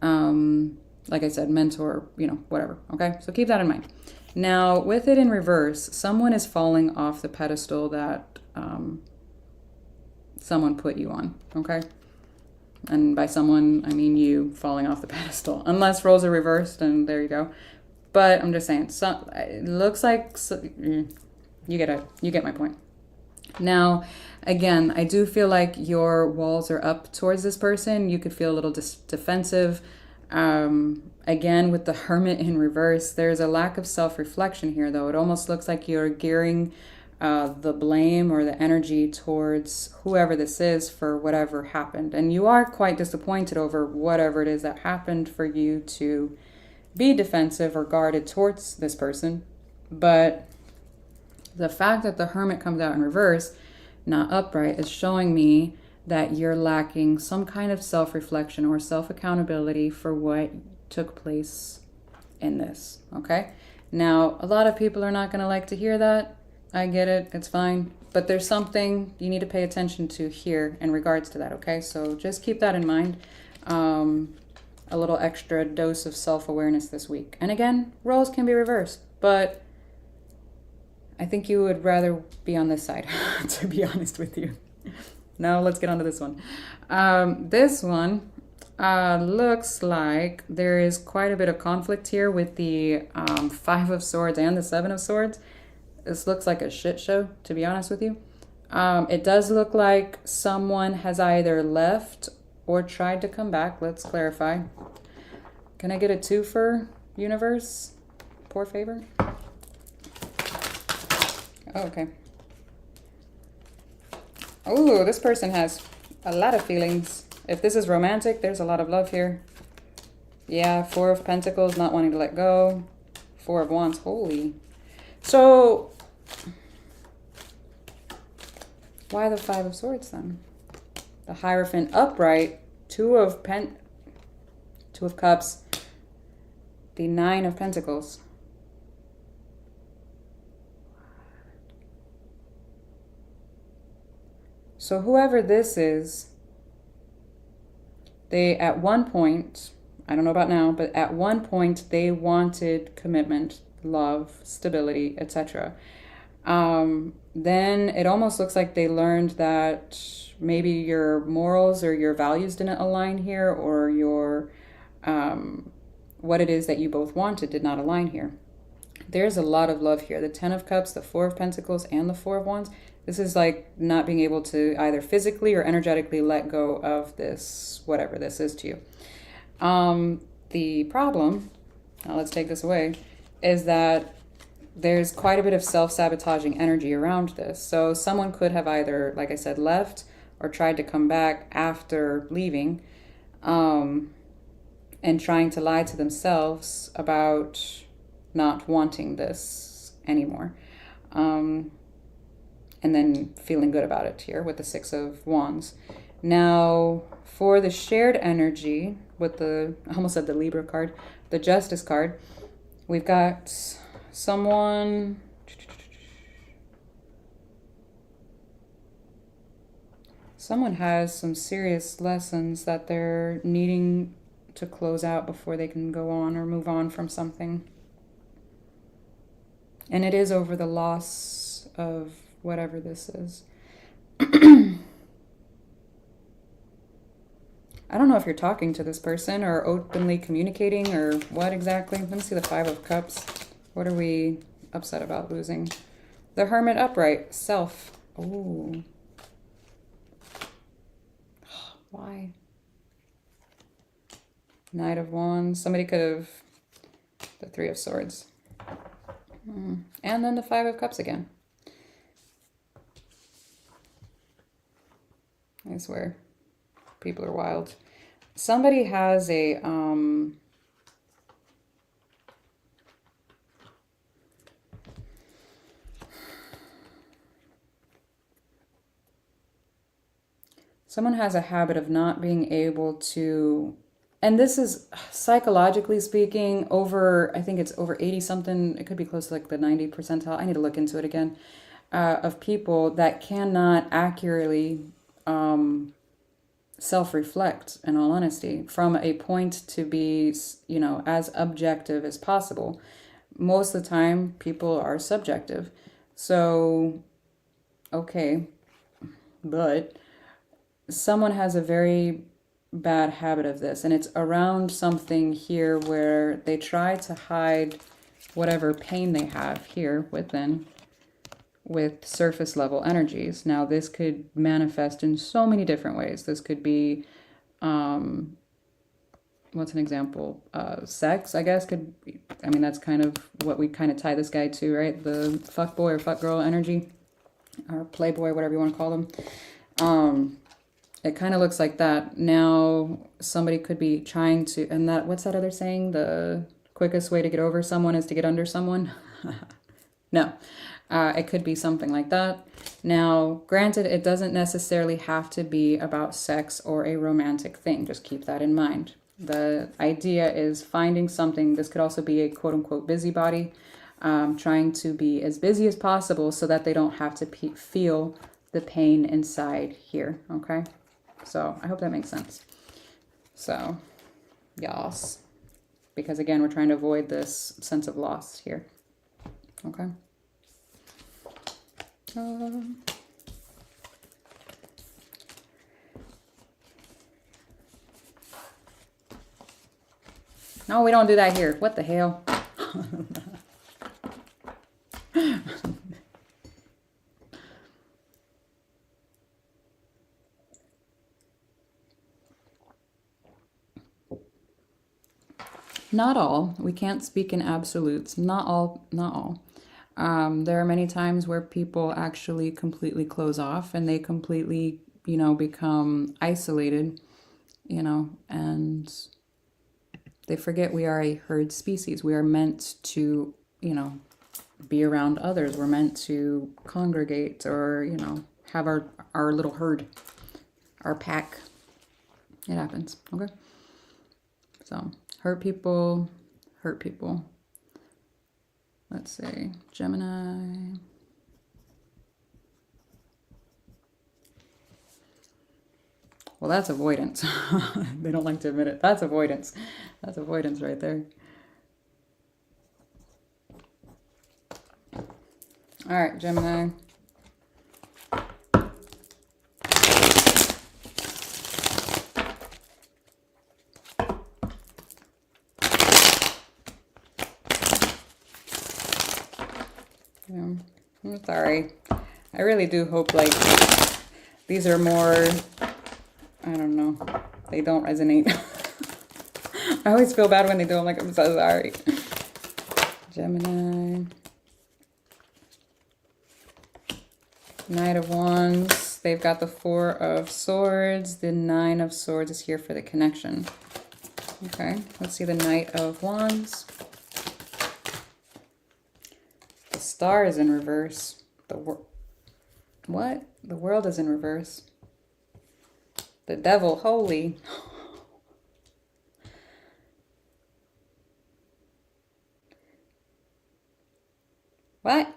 like I said, mentor, whatever. Okay, so keep that in mind. Now, with it in reverse, someone is falling off the pedestal that someone put you on, okay? And by someone, I mean you falling off the pedestal. Unless roles are reversed, and there you go. But I'm just saying, it looks like you get my point. Now, again, I do feel like your walls are up towards this person. You could feel a little defensive. Again, with the Hermit in reverse, there's a lack of self-reflection here, though. It almost looks like you're gearing the blame or the energy towards whoever this is for whatever happened. And you are quite disappointed over whatever it is that happened for you to be defensive or guarded towards this person. But the fact that the Hermit comes out in reverse, not upright, is showing me that you're lacking some kind of self-reflection or self-accountability for what took place in this, okay? Now, a lot of people are not going to like to hear that. I get it. It's fine. But there's something you need to pay attention to here in regards to that, okay? So just keep that in mind. A little extra dose of self-awareness this week. And again, roles can be reversed, but I think you would rather be on this side, to be honest with you. Now let's get on to this one. This one looks like there is quite a bit of conflict here with the Five of Swords and the Seven of Swords. This looks like a shit show, to be honest with you. It does look like someone has either left or tried to come back. Let's clarify. Can I get a 2 for universe? Poor favor. Oh, okay. Oh, this person has a lot of feelings. If this is romantic, there's a lot of love here. Yeah, Four of Pentacles, not wanting to let go. Four of Wands, holy. So, why the Five of Swords then? The Hierophant upright, Two of Cups, the Nine of Pentacles. So whoever this is, they at one point, I don't know about now, but at one point they wanted commitment. love, stability, etc. Then it almost looks like they learned that maybe your morals or your values didn't align here, or your what it is that you both wanted did not align here. There's a lot of love here. The 10 of Cups, the 4 of Pentacles, and the 4 of Wands. This is like not being able to either physically or energetically let go of this, whatever this is to you. The problem, now let's take this away, is that there's quite a bit of self-sabotaging energy around this. So someone could have either, like I said, left or tried to come back after leaving, and trying to lie to themselves about not wanting this anymore. And then feeling good about it here with the 6 of Wands. Now, for the shared energy with the, I almost said the Libra card, the Justice card, we've got someone, has some serious lessons that they're needing to close out before they can go on or move on from something. And it is over the loss of whatever this is. I don't know if you're talking to this person or openly communicating or what exactly. Let me see the 5 of Cups. What are we upset about losing? The Hermit upright, self. Oh. Why? Knight of Wands. Somebody could have, the 3 of Swords. And then the 5 of Cups again. I swear, people are wild. Somebody has a, someone has a habit of not being able to, and this is psychologically speaking over, I think it's over 80 something, it could be close to like the 90 percentile, I need to look into it again, of people that cannot accurately self-reflect, in all honesty, from a point to be, you know, as objective as possible. Most of the time, people are subjective. So, okay, but someone has a very bad habit of this, and it's around something here where they try to hide whatever pain they have here within with surface level energies. Now this could manifest in so many different ways. This could be what's an example? Sex, I guess, could be, I mean, that's kind of what we kind of tie this guy to, right? The fuck boy or fuck girl energy, or playboy, whatever you want to call them. It kind of looks like that. Now somebody could be trying to, and that, what's that other saying? The quickest way to get over someone is to get under someone. No. It could be something like that. Now, granted, it doesn't necessarily have to be about sex or a romantic thing. Just keep that in mind. The idea is finding something. This could also be a quote-unquote busybody, trying to be as busy as possible so that they don't have to feel the pain inside here, okay? So I hope that makes sense. So, yas. Because again, we're trying to avoid this sense of loss here, okay? No, we don't do that here. What the hell? Not all. We can't speak in absolutes. Not all. Not all. There are many times where people actually completely close off and they completely, you know, become isolated, you know, and they forget we are a herd species. We are meant to, you know, be around others. We're meant to congregate or, you know, have our little herd, our pack. It happens, okay? So, hurt people, hurt people. Let's see, Gemini. Well, that's avoidance. They don't like to admit it. That's avoidance. That's avoidance right there. All right, Gemini. Yeah, I'm sorry. I really do hope like these are more, I don't know, they don't resonate. I always feel bad when they do. I'm like, I'm so sorry. Gemini. Knight of Wands. They've got the Four of Swords. The Nine of Swords is here for the connection. Okay, let's see the Knight of Wands. The Star is in reverse. What? The World is in reverse. The Devil, holy. What?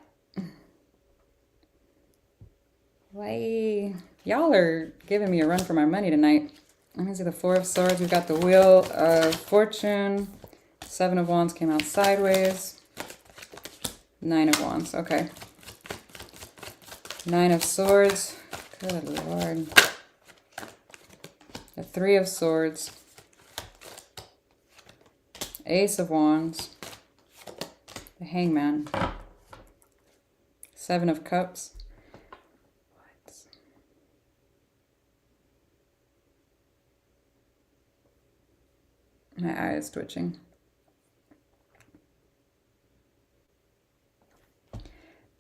Why? Y'all are giving me a run for my money tonight. Let me see the Four of Swords. We've got the Wheel of Fortune. Seven of Wands came out sideways. Nine of Wands. Okay. Nine of Swords. Good Lord. The Three of Swords. Ace of Wands. The Hangman. Seven of Cups. My eye is twitching.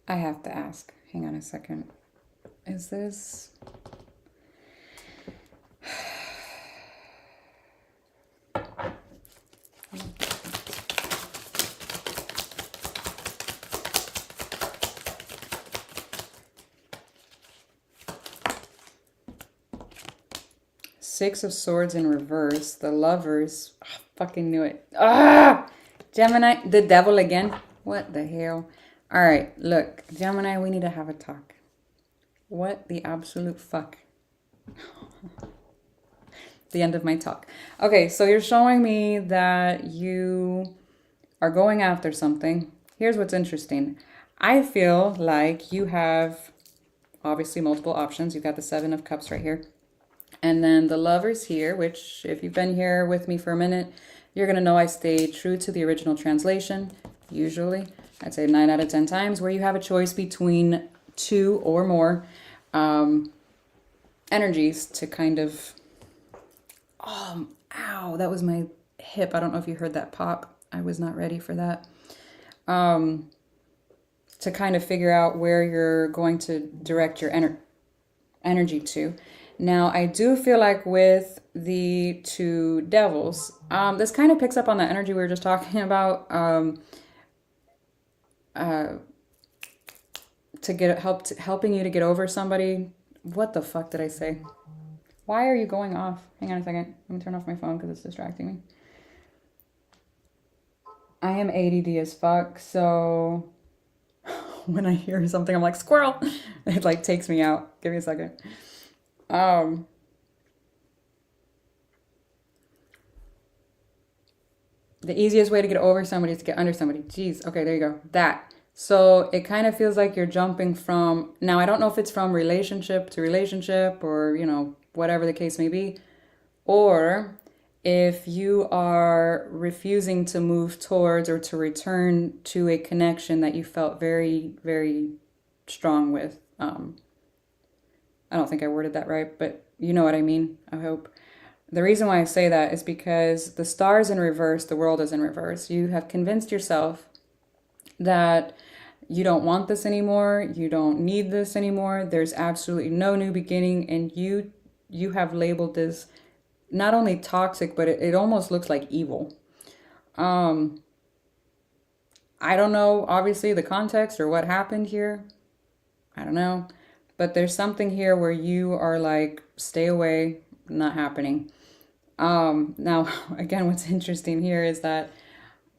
I have to ask. Hang on a second. Is this... Six of Swords in reverse. The Lovers. Oh, fucking knew it. Ah! Gemini. The Devil again. What the hell? All right. Look. Gemini, we need to have a talk. What the absolute fuck? The end of my talk. Okay. So you're showing me that you are going after something. Here's what's interesting. I feel like you have obviously multiple options. You've got the Seven of Cups right here. And then the Lovers here, which if you've been here with me for a minute, you're going to know I stay true to the original translation. Usually, I'd say 9 out of 10 times, where you have a choice between two or more energies to kind of... ow, that was my hip. I don't know if you heard that pop. I was not ready for that. To kind of figure out where you're going to direct your energy to. Now, I do feel like with the two devils, this kind of picks up on the energy we were just talking about, helping you to get over somebody. What the fuck did I say? Why are you going off? Hang on a second. Let me turn off my phone because it's distracting me. I am ADD as fuck, so when I hear something, I'm like, squirrel. It like takes me out. Give me a second. The easiest way to get over somebody is to get under somebody. Jeez. Okay, there you go. That. So it kind of feels like you're jumping from, now I don't know if it's from relationship to relationship or, you know, whatever the case may be, or if you are refusing to move towards or to return to a connection that you felt very, very strong with. I don't think I worded that right, but you know what I mean, I hope. The reason why I say that is because the Star's in reverse, the World is in reverse. You have convinced yourself that you don't want this anymore, you don't need this anymore, there's absolutely no new beginning, and you have labeled this not only toxic, but it almost looks like evil. I don't know, obviously, the context or what happened here. I don't know. But there's something here where you are like, stay away, not happening. Now, again, what's interesting here is that,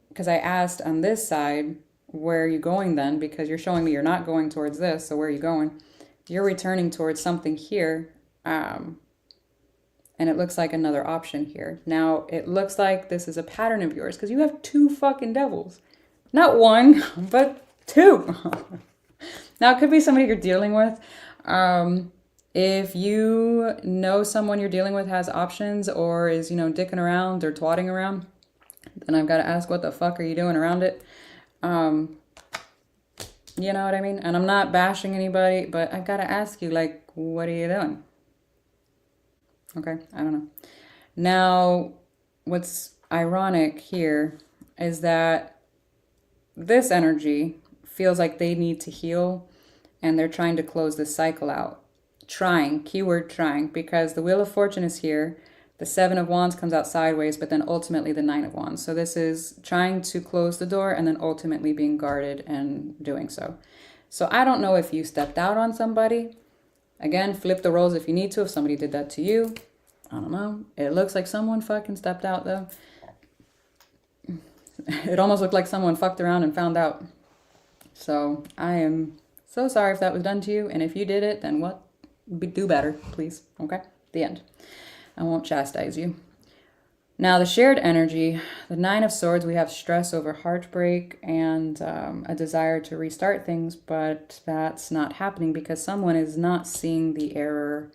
because I asked on this side, where are you going then? Because you're showing me you're not going towards this, so where are you going? You're returning towards something here, and it looks like another option here. Now, it looks like this is a pattern of yours, because you have two fucking devils. Not one, but two. Now, it could be somebody you're dealing with. If you know someone you're dealing with has options or is, you know, dicking around or twatting around, then I've got to ask, what the fuck are you doing around it? You know what I mean? And I'm not bashing anybody, but I've got to ask you, like, what are you doing? Okay, I don't know. Now, what's ironic here is that this energy feels like they need to heal and they're trying to close this cycle out. Trying, keyword trying, because the Wheel of Fortune is here. The Seven of Wands comes out sideways, but then ultimately the Nine of Wands. So this is trying to close the door and then ultimately being guarded and doing so. So I don't know if you stepped out on somebody. Again, flip the roles if you need to, if somebody did that to you. I don't know. It looks like someone fucking stepped out though. It almost looked like someone fucked around and found out. So I am so sorry if that was done to you. And if you did it, then what? Do better, please. Okay? The end. I won't chastise you. Now, the shared energy, the Nine of Swords, we have stress over heartbreak and a desire to restart things, but that's not happening because someone is not seeing the error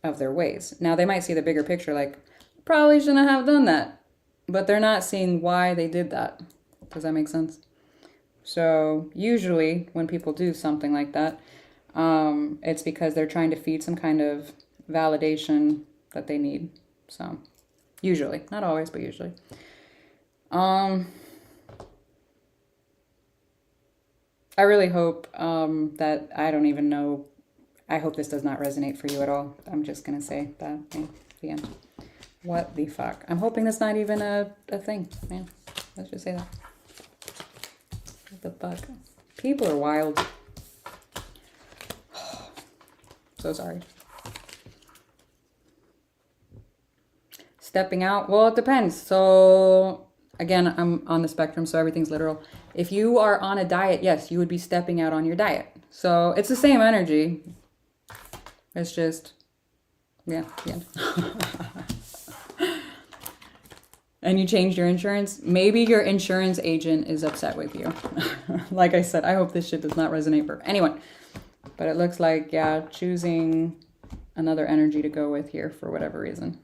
of their ways. Now, they might see the bigger picture, like, probably shouldn't have done that, but they're not seeing why they did that. Does that make sense? So usually when people do something like that, it's because they're trying to feed some kind of validation that they need. So usually, not always, but usually. I really hope that, I don't even know, I hope this does not resonate for you at all. I'm just going to say that, yeah, the end. What the fuck? I'm hoping that's not even a thing, man. Let's just say that. What the fuck? People are wild. So sorry. Stepping out, well, it depends. So again, I'm on the spectrum, so everything's literal. If you are on a diet, yes, you would be stepping out on your diet. So it's the same energy. It's just, yeah, the end. And you changed your insurance. Maybe your insurance agent is upset with you. Like I said, I hope this shit does not resonate for anyone. But it looks like, yeah, choosing another energy to go with here for whatever reason.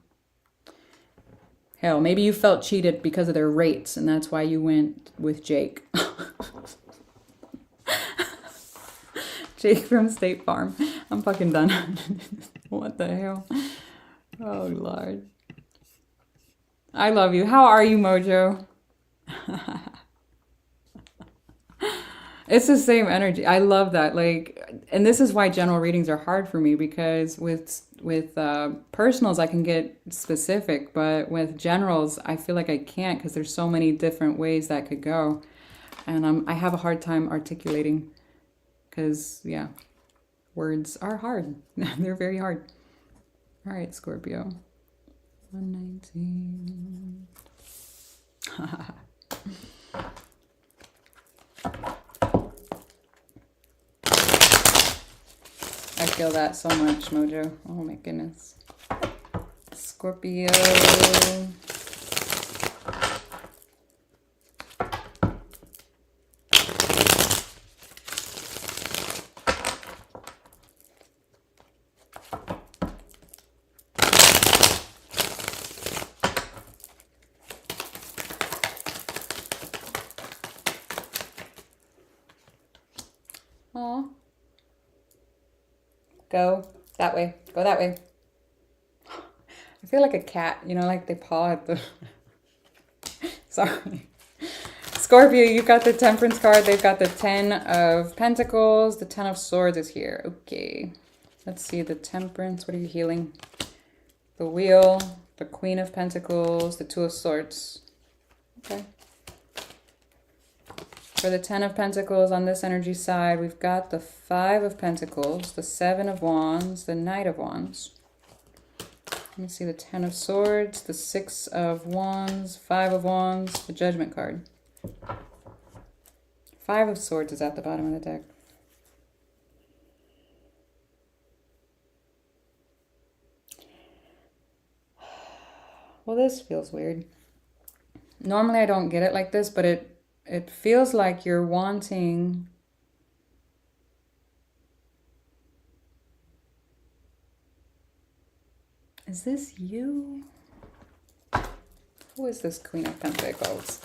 Hell, maybe you felt cheated because of their rates, and that's why you went with Jake. Jake from State Farm. I'm fucking done. What the hell? Oh, Lord. I love you. How are you, Mojo? It's the same energy. I love that. Like, and this is why general readings are hard for me, because with personals I can get specific, but with generals I feel like I can't because there's so many different ways that could go, and I have a hard time articulating because, yeah, words are hard. They're very hard. All right, Scorpio. 119. I feel that so much, Mojo. Oh my goodness. Scorpio. Aw. Go that way. Go that way. I feel like a cat, you know, like they paw at the... Sorry. Scorpio, you've got the Temperance card. They've got the 10 of Pentacles. The 10 of Swords is here. Okay. Let's see the Temperance. What are you healing? The Wheel, the Queen of Pentacles, the 2 of Swords. Okay. For the 10 of Pentacles on this energy side, we've got the 5 of Pentacles, the 7 of Wands, the Knight of Wands. Let me see the 10 of Swords, the 6 of Wands, 5 of Wands, the Judgment card. 5 of Swords is at the bottom of the deck. Well, this feels weird. Normally I don't get it like this, but it feels like you're wanting Is this you? Who is this Queen of Pentacles?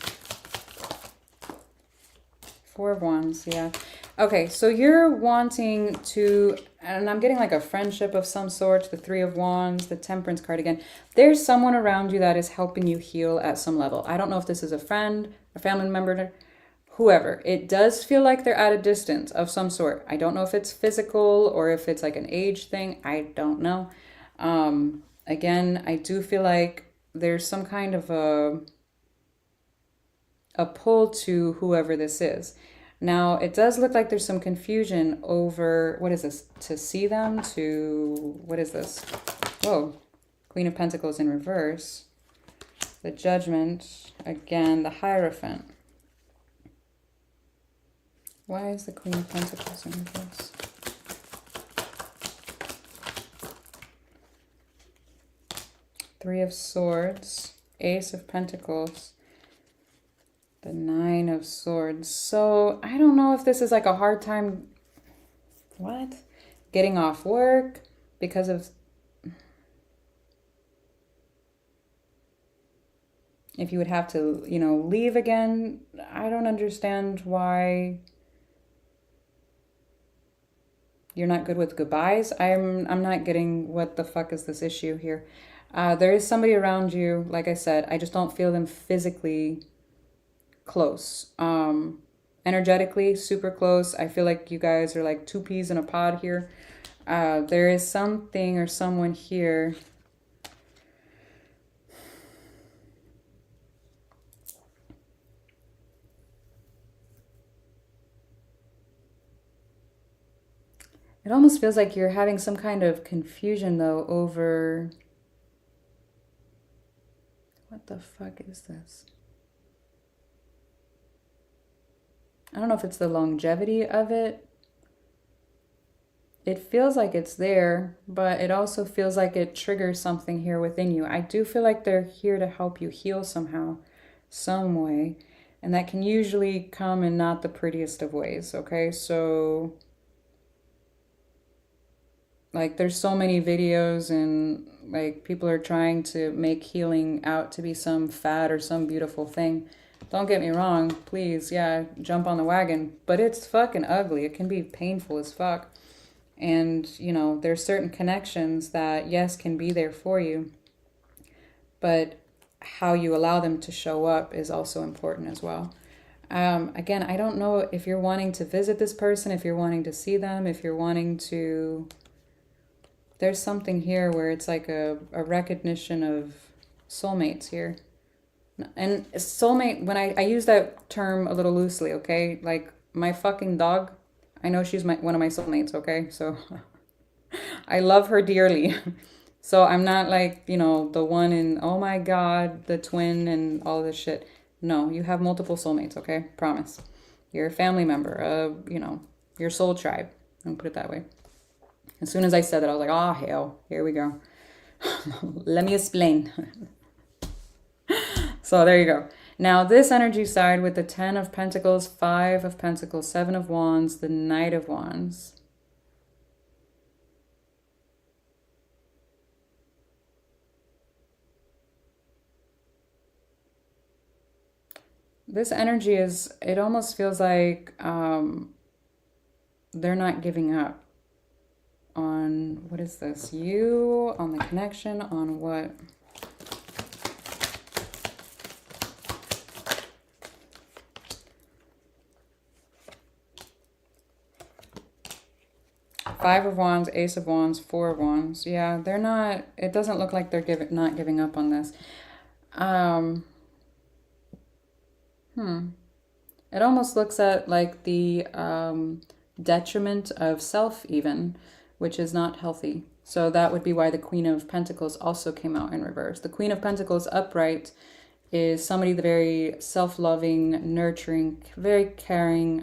Four of Wands, yeah. Okay, so you're wanting to, and I'm getting like a friendship of some sort, the Three of Wands, the Temperance card again. There's someone around you that is helping you heal at some level. I don't know if this is a friend, a family member, whoever. It does feel like they're at a distance of some sort. I don't know if it's physical or if it's like an age thing. I don't know. Again, I do feel like there's some kind of a pull to whoever this is. Now, it does look like there's some confusion over, what is this? To see them, to, what is this? Whoa, Queen of Pentacles in reverse. The Judgment, again, the Hierophant. Why is the Queen of Pentacles in reverse? Three of Swords, Ace of Pentacles, the Nine of Swords. So I don't know if this is like a hard time, what? Getting off work because of, if you would have to, you know, leave again. I don't understand why you're not good with goodbyes. I'm not getting what the fuck is this issue here. There is somebody around you, like I said, I just don't feel them physically close. Energetically, super close. I feel like you guys are like two peas in a pod here. There is something or someone here. It almost feels like you're having some kind of confusion though over, what the fuck is this? I don't know if it's the longevity of it. It feels like it's there, but it also feels like it triggers something here within you. I do feel like they're here to help you heal somehow, some way. And that can usually come in not the prettiest of ways, okay? So, like, there's so many videos and, like, people are trying to make healing out to be some fad or some beautiful thing. Don't get me wrong, please, yeah, jump on the wagon. But it's fucking ugly. It can be painful as fuck. And, you know, there's certain connections that, yes, can be there for you. But how you allow them to show up is also important as well. Again, I don't know if you're wanting to visit this person, if you're wanting to see them, if you're wanting to... There's something here where it's like a recognition of soulmates here. And soulmate, when I use that term a little loosely, okay? Like, my fucking dog, I know she's one of my soulmates, okay? So, I love her dearly. So, I'm not like, you know, the one in, oh my God, the twin and all this shit. No, you have multiple soulmates, okay? Promise. You're a family member, you know, your soul tribe. I'll put it that way. As soon as I said that, I was like, oh, hell, here we go. Let me explain. So there you go. Now this energy side with the 10 of Pentacles, 5 of Pentacles, 7 of Wands, the Knight of Wands. This energy is, it almost feels like they're not giving up on, what is this? You, on the connection, on what? Five of Wands, Ace of Wands, Four of Wands. Yeah, they're not, it doesn't look like they're not giving up on this. It almost looks at like the detriment of self even, which is not healthy. So that would be why the Queen of Pentacles also came out in reverse. The Queen of Pentacles upright is somebody the very self-loving, nurturing, very caring,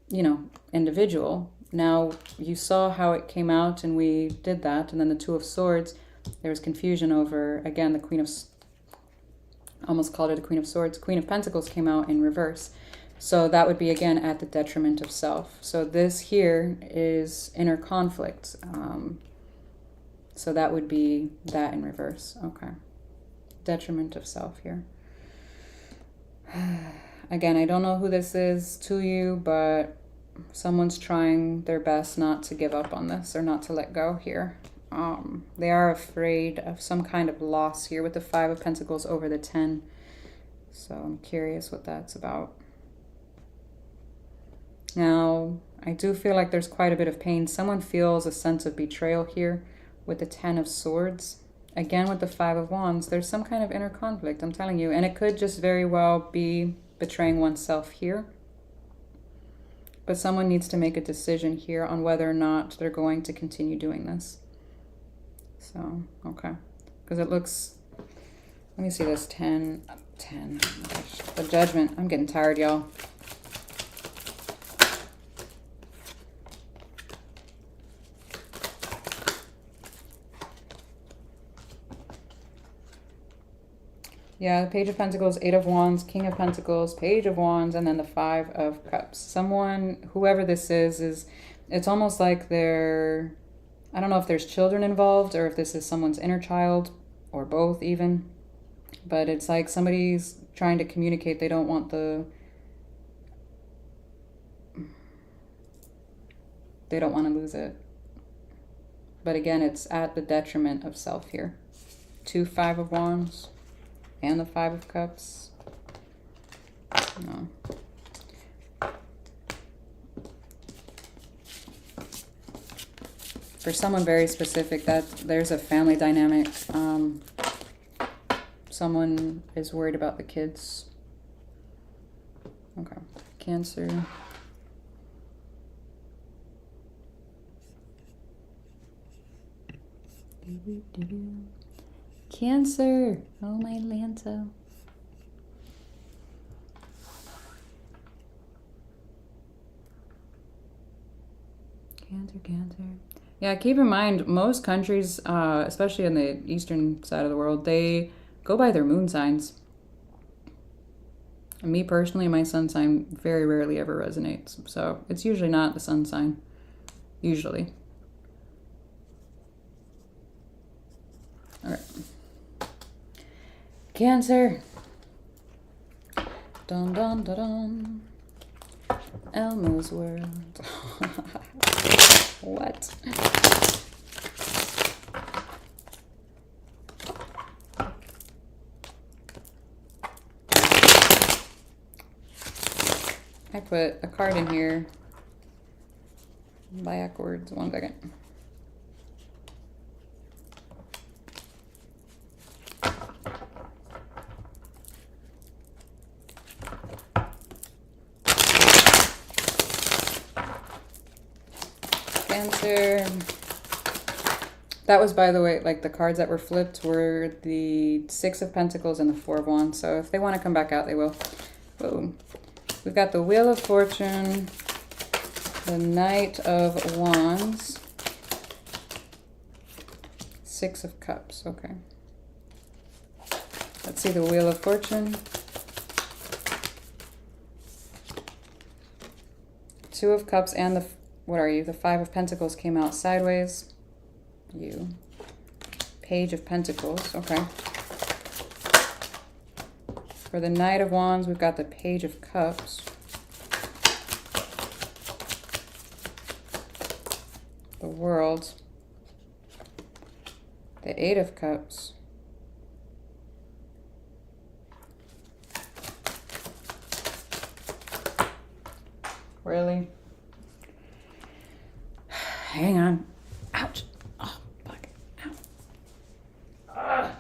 you know, individual. Now, you saw how it came out and we did that. And then the Two of Swords, there was confusion over, again, the Queen of, almost called it a Queen of Swords. Queen of Pentacles came out in reverse. So that would be, again, at the detriment of self. So this here is inner conflict. So that would be that in reverse. Okay. Detriment of self here. Again, I don't know who this is to you, but someone's trying their best not to give up on this or not to let go here. They are afraid of some kind of loss here with the 5 of Pentacles over the 10. So I'm curious what that's about. Now, I do feel like there's quite a bit of pain. Someone feels a sense of betrayal here with the 10 of Swords. Again, with the 5 of Wands, there's some kind of inner conflict, I'm telling you. And it could just very well be betraying oneself here. But someone needs to make a decision here on whether or not they're going to continue doing this. So, okay. Because it looks, let me see this, 10. Oh my gosh. The Judgment. I'm getting tired, y'all. Yeah, the Page of Pentacles, 8 of Wands, King of Pentacles, Page of Wands, and then the 5 of Cups. Someone, whoever this is it's almost like they're, I don't know if there's children involved or if this is someone's inner child or both even. But it's like somebody's trying to communicate they don't want they don't want to lose it. But again, it's at the detriment of self here. 2 5 of Wands. And the 5 of Cups. No. For someone very specific, that there's a family dynamic. Someone is worried about the kids. Okay. Cancer. Cancer. Oh, my Lanta. Cancer. Yeah, keep in mind, most countries, especially in the eastern side of the world, they go by their moon signs. And me personally, my sun sign very rarely ever resonates. So it's usually not the sun sign. Usually. All right. Cancer. Dun dun dun dun. Elmo's world. What? I put a card in here backwards. 1 second. Cancer. That was, by the way, like the cards that were flipped were the 6 of Pentacles and the 4 of Wands. So if they want to come back out, they will. Boom. We've got the Wheel of Fortune, the Knight of Wands, 6 of Cups. Okay. Let's see the Wheel of Fortune. 2 of Cups and the, what are you? The 5 of Pentacles came out sideways. You. Page of Pentacles. Okay. For the Knight of Wands, we've got the Page of Cups. The World. The 8 of Cups. Really? Hang on. Ouch. Oh, fuck. Ow.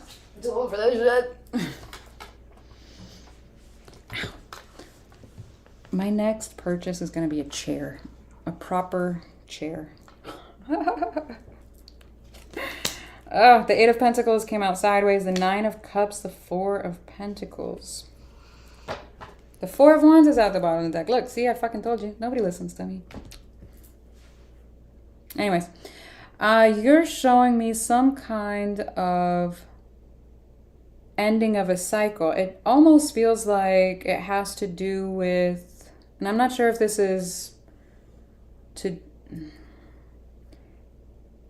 Too old for that shit. Ow. My next purchase is going to be a chair. A proper chair. Oh, the 8 of Pentacles came out sideways. The 9 of Cups. The 4 of Pentacles. The 4 of Wands is at the bottom of the deck. Look, see, I fucking told you. Nobody listens to me. Anyways, you're showing me some kind of ending of a cycle. It almost feels like it has to do with, and I'm not sure if this is to,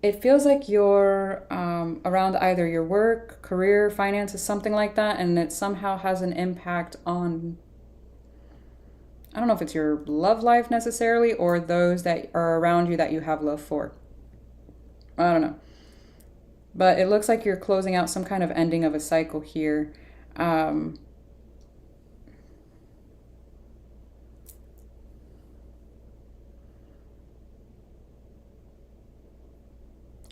it feels like you're around either your work, career, finances, something like that, and it somehow has an impact on, I don't know if it's your love life necessarily or those that are around you that you have love for. I don't know. But it looks like you're closing out some kind of ending of a cycle here. Um,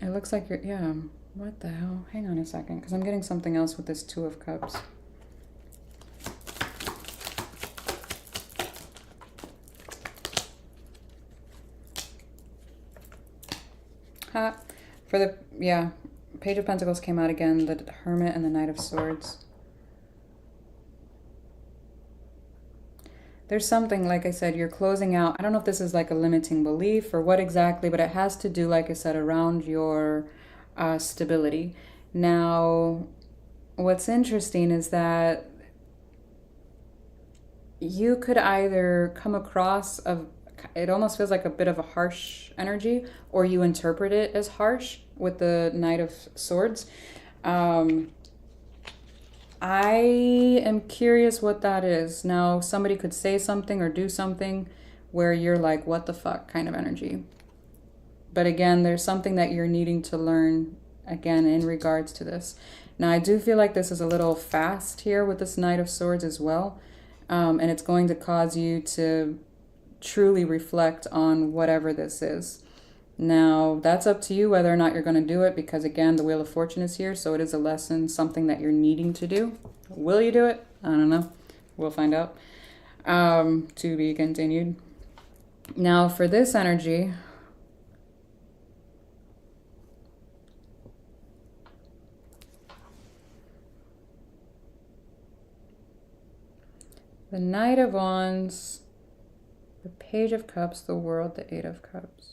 it looks like you're, yeah, what the hell? Hang on a second, because I'm getting something else with this Two of Cups. Ha. For the, yeah, Page of Pentacles came out again, the Hermit and the Knight of Swords. There's something, like I said, you're closing out. I don't know if this is like a limiting belief or what exactly, but it has to do, like I said, around your stability. Now, what's interesting is that you could either come across it almost feels like a bit of a harsh energy, or you interpret it as harsh with the Knight of Swords. I am curious what that is. Now, somebody could say something or do something where you're like, what the fuck kind of energy. But again, there's something that you're needing to learn again in regards to this. Now, I do feel like this is a little fast here with this Knight of Swords as well. And it's going to cause you to truly reflect on whatever this is. Now, that's up to you whether or not you're going to do it, because again, the Wheel of Fortune is here, so it is a lesson, something that you're needing to do. Will you do it? I don't know. We'll find out. To be continued. Now, for this energy, the Knight of Wands, the Page of Cups, the World, the Eight of Cups.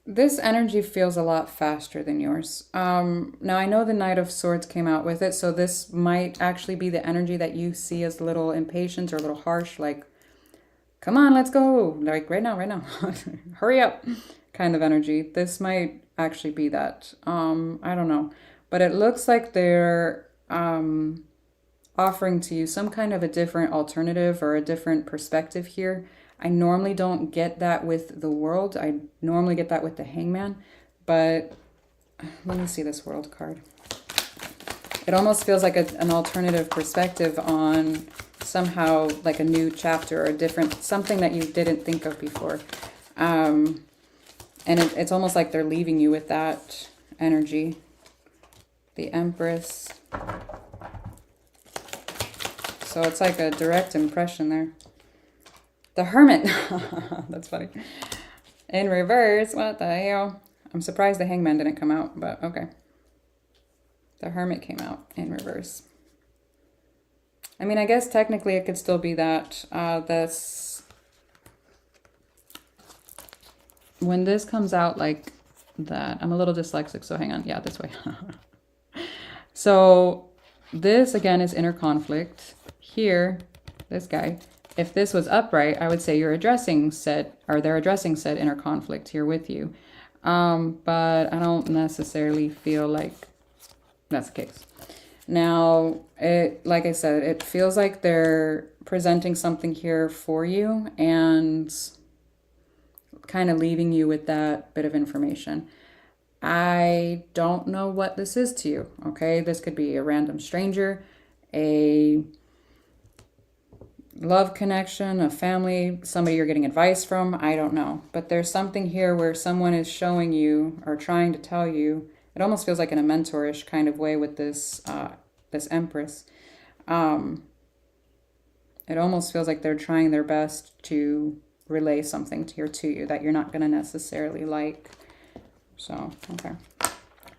This energy feels a lot faster than yours. Now, I know the Knight of Swords came out with it, so this might actually be the energy that you see as a little impatient or a little harsh, like, come on, let's go, like right now, hurry up kind of energy. This might actually be that. I don't know. But it looks like they're offering to you some kind of a different alternative or a different perspective here. I normally don't get that with the World. I normally get that with the Hangman. But let me see this World card. It almost feels like an alternative perspective on somehow like a new chapter or a different, something that you didn't think of before. And it's almost like they're leaving you with that energy. The Empress. So it's like a direct impression there. The Hermit. That's funny. In reverse. What the hell? I'm surprised the Hangman didn't come out, but okay. The Hermit came out in reverse. I mean, I guess technically it could still be that. When this comes out like that, I'm a little dyslexic, so hang on. Yeah, this way. So this, again, is inner conflict. Here, this guy, if this was upright, I would say you're addressing said, or they're addressing said inner conflict here with you. But I don't necessarily feel like that's the case. Now, like I said, it feels like they're presenting something here for you and kind of leaving you with that bit of information. I don't know what this is to you, okay? This could be a random stranger, a love connection, a family, somebody you're getting advice from, I don't know. But there's something here where someone is showing you or trying to tell you. It almost feels like in a mentorish kind of way with this this Empress. It almost feels like they're trying their best to relay something to you that you're not going to necessarily like. So, okay.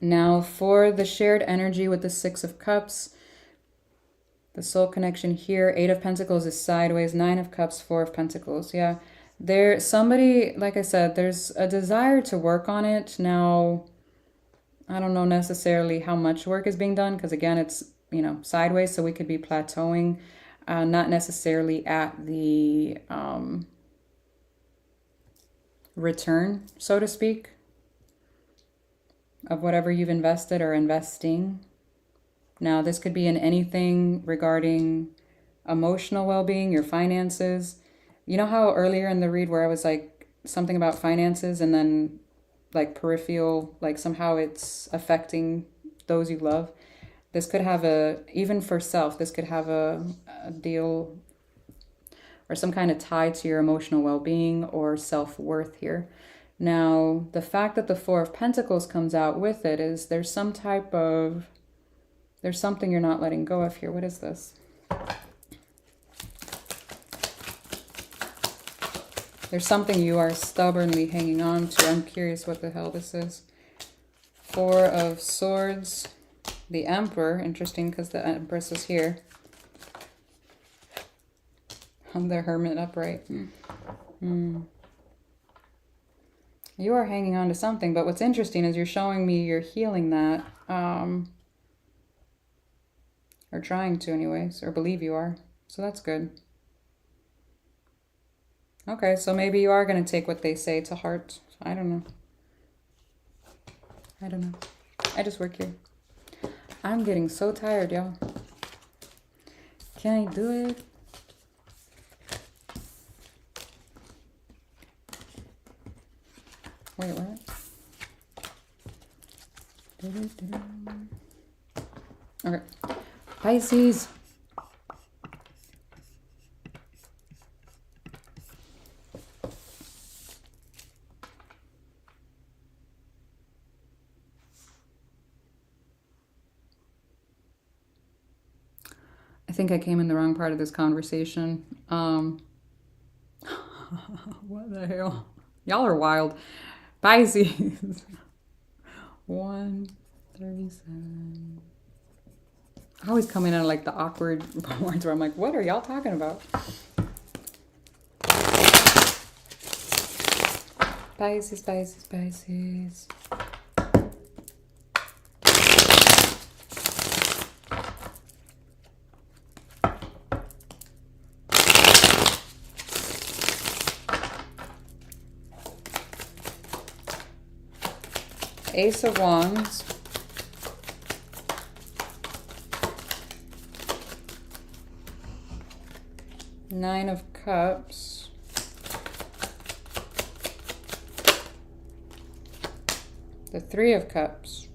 Now for the shared energy with the Six of Cups, the soul connection here, Eight of Pentacles is sideways, Nine of Cups, Four of Pentacles. Yeah, somebody, like I said, there's a desire to work on it. Now, I don't know necessarily how much work is being done because, again, it's, you know, sideways. So we could be plateauing, not necessarily at the return, so to speak, of whatever you've invested or investing. Now, this could be in anything regarding emotional well-being, your finances. You know how earlier in the read where I was like something about finances and then like peripheral, like somehow it's affecting those you love? This could have even for self, this could have a deal or some kind of tie to your emotional well-being or self-worth here. Now, the fact that the Four of Pentacles comes out with it is there's something you're not letting go of here. What is this? There's something you are stubbornly hanging on to. I'm curious what the hell this is. Four of Swords. The Emperor. Interesting because the Empress is here. The Hermit upright. You are hanging on to something, but what's interesting is you're showing me you're healing that. Or trying to anyways, or believe you are. So that's good. Okay, so maybe you are going to take what they say to heart. I don't know. I just work here. I'm getting so tired, y'all. Can I do it? Wait, what? Okay. Pisces. I think I came in the wrong part of this conversation. What the hell? Y'all are wild. Pisces. 137. I always come in at like the awkward words where I'm like, what are y'all talking about? Pisces, Pisces, Pisces. Ace of Wands. Nine of Cups. The Three of Cups.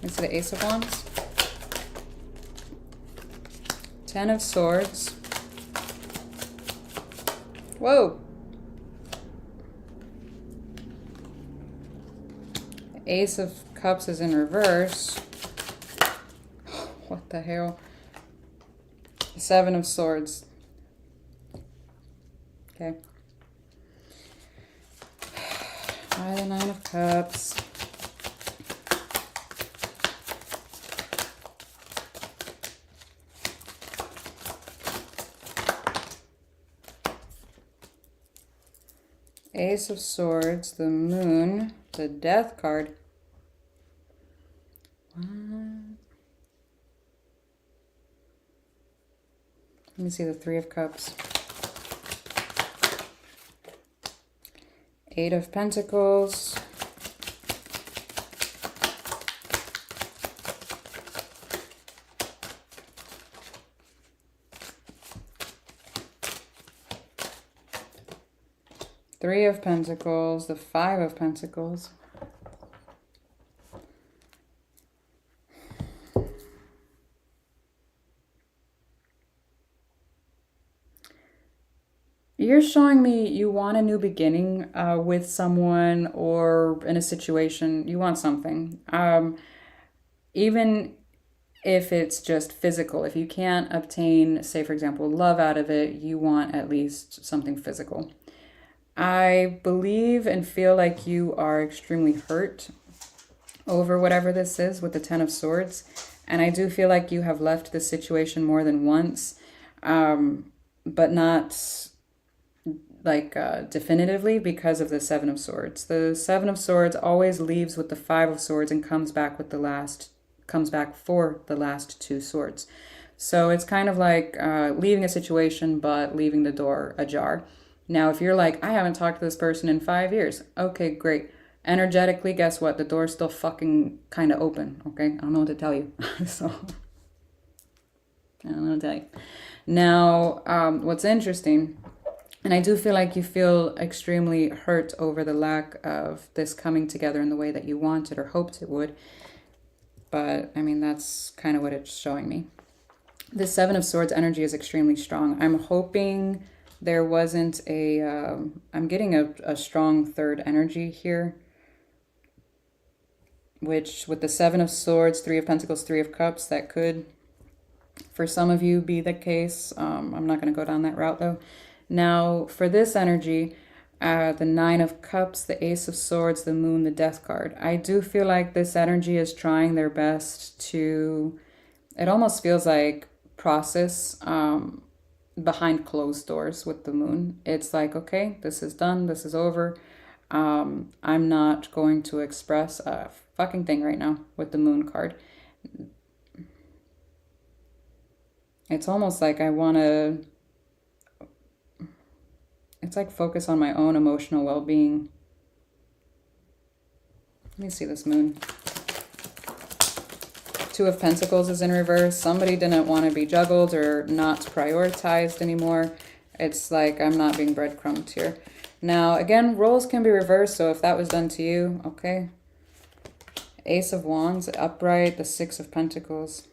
Into the Ace of Wands. Ten of Swords. Whoa! Ace of Cups is in reverse. What the hell? Seven of Swords. Okay. Why the Nine of Cups? Ace of Swords, the Moon, the Death card. What? Let me see the Three of Cups. Eight of Pentacles. Three of Pentacles, the Five of Pentacles. You're showing me you want a new beginning with someone or in a situation. You want something. Even if it's just physical. If you can't obtain, say, for example, love out of it, you want at least something physical. I believe and feel like you are extremely hurt over whatever this is with the Ten of Swords. And I do feel like you have left this situation more than once, but not like definitively because of the Seven of Swords. The Seven of Swords always leaves with the Five of Swords and comes back for the last two swords. So it's kind of like leaving a situation but leaving the door ajar. Now, if you're like, I haven't talked to this person in 5 years. Okay, great. Energetically, guess what? The door's still fucking kind of open, okay? I don't know what to tell you. So, I don't know what to tell you. Now, what's interesting, and I do feel like you feel extremely hurt over the lack of this coming together in the way that you wanted or hoped it would. But, I mean, that's kind of what it's showing me. The Seven of Swords energy is extremely strong. I'm hoping there wasn't I'm getting a strong third energy here. Which, with the Seven of Swords, Three of Pentacles, Three of Cups, that could, for some of you, be the case. I'm not going to go down that route, though. Now, for this energy, the Nine of Cups, the Ace of Swords, the Moon, the Death card. I do feel like this energy is trying their best to, it almost feels like process behind closed doors with the Moon. It's like, okay, this is done, this is over. I'm not going to express a fucking thing right now with the Moon card. It's almost like I want to, it's like focus on my own emotional well-being. Let me see this Moon. Two of Pentacles is in reverse. Somebody didn't want to be juggled or not prioritized anymore. It's like I'm not being breadcrumbed here. Now, again, roles can be reversed, so if that was done to you, okay. Ace of Wands, upright, the Six of Pentacles.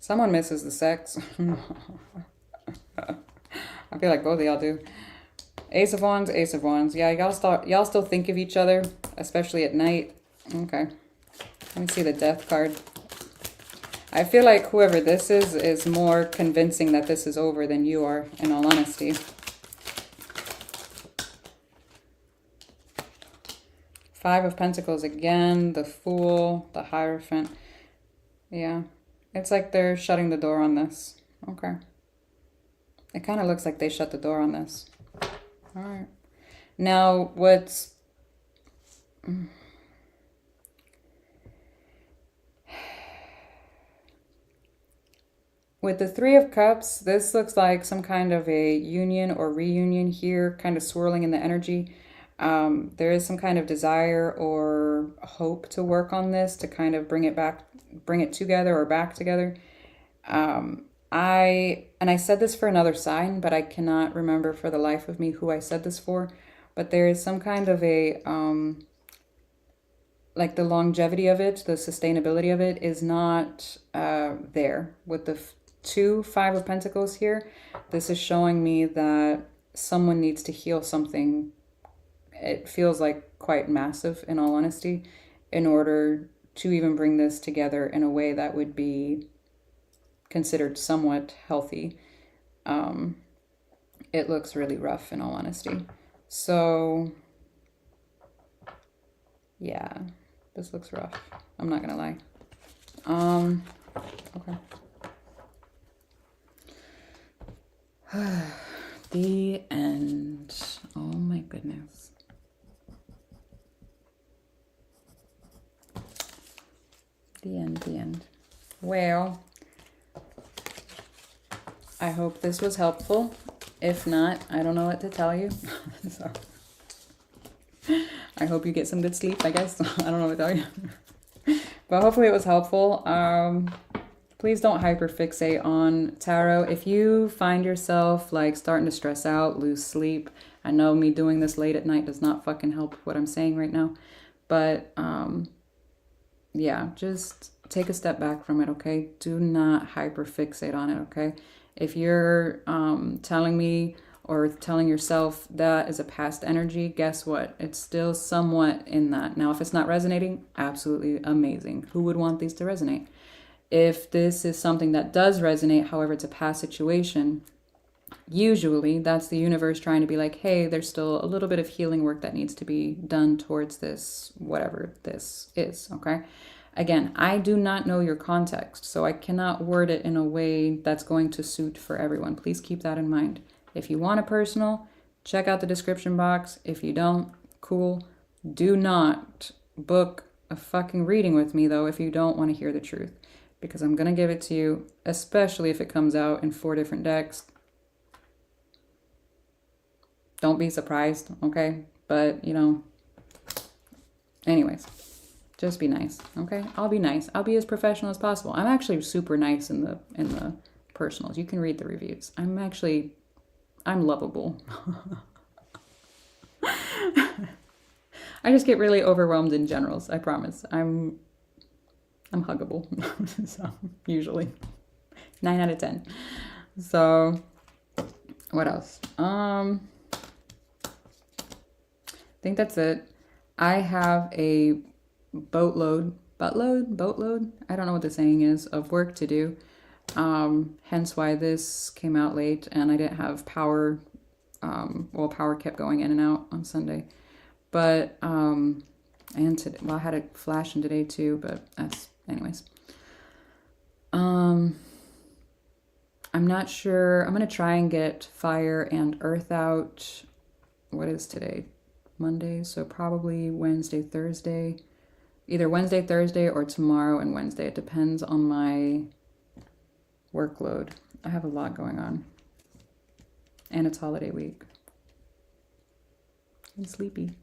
Someone misses the sex. I feel like both of y'all do. Ace of Wands, Ace of Wands. Yeah, y'all still think of each other, especially at night. Okay. Let me see the Death card. I feel like whoever this is more convincing that this is over than you are, in all honesty. Five of Pentacles again, the Fool, the Hierophant. Yeah, it's like they're shutting the door on this. Okay. It kind of looks like they shut the door on this. All right. Now, what's... With the Three of Cups, this looks like some kind of a union or reunion here, kind of swirling in the energy. There is some kind of desire or hope to work on this, to kind of bring it together or back together. I said this for another sign, but I cannot remember for the life of me who I said this for. But there is some kind of a, like the longevity of it, the sustainability of it is not there. With the Five of Pentacles here, this is showing me that someone needs to heal something. It feels like quite massive, in all honesty, in order to even bring this together in a way that would be considered somewhat healthy. It looks really rough, in all honesty. So, yeah, this looks rough. I'm not gonna lie. Okay. The end. Oh my goodness. The end. Well, I hope this was helpful. If not, I don't know what to tell you. So, I hope you get some good sleep, I guess. I don't know what to tell you. But hopefully it was helpful. Please don't hyperfixate on tarot. If you find yourself like starting to stress out, lose sleep, I know me doing this late at night does not fucking help what I'm saying right now. But yeah, just take a step back from it, okay? Do not hyperfixate on it, okay? If you're telling me or telling yourself that is a past energy, guess what? It's still somewhat in that. Now, if it's not resonating, absolutely amazing. Who would want these to resonate? If this is something that does resonate, however, it's a past situation, usually that's the universe trying to be like, hey, there's still a little bit of healing work that needs to be done towards this, whatever this is, okay? Again, I do not know your context, so I cannot word it in a way that's going to suit for everyone. Please keep that in mind. If you want a personal, check out the description box. If you don't, cool. Do not book a fucking reading with me, though, if you don't want to hear the truth. Because I'm going to give it to you, especially if it comes out in 4 different decks. Don't be surprised, okay? But, you know, anyways, just be nice, okay? I'll be nice. I'll be as professional as possible. I'm actually super nice in the personals. You can read the reviews. I'm lovable. I just get really overwhelmed in generals, I promise. I'm huggable. So, usually. 9 out of 10. So, what else? I think that's it. I have a boatload, I don't know what the saying is, of work to do. Hence why this came out late, and I didn't have power. Power kept going in and out on Sunday. But, and today, well, I had it flashing today too, but that's, anyways. I'm not sure. I'm going to try and get fire and earth out. What is today? Monday. So probably Wednesday, Thursday. Either Wednesday, Thursday, or tomorrow and Wednesday. It depends on my workload. I have a lot going on. And it's holiday week. I'm sleepy.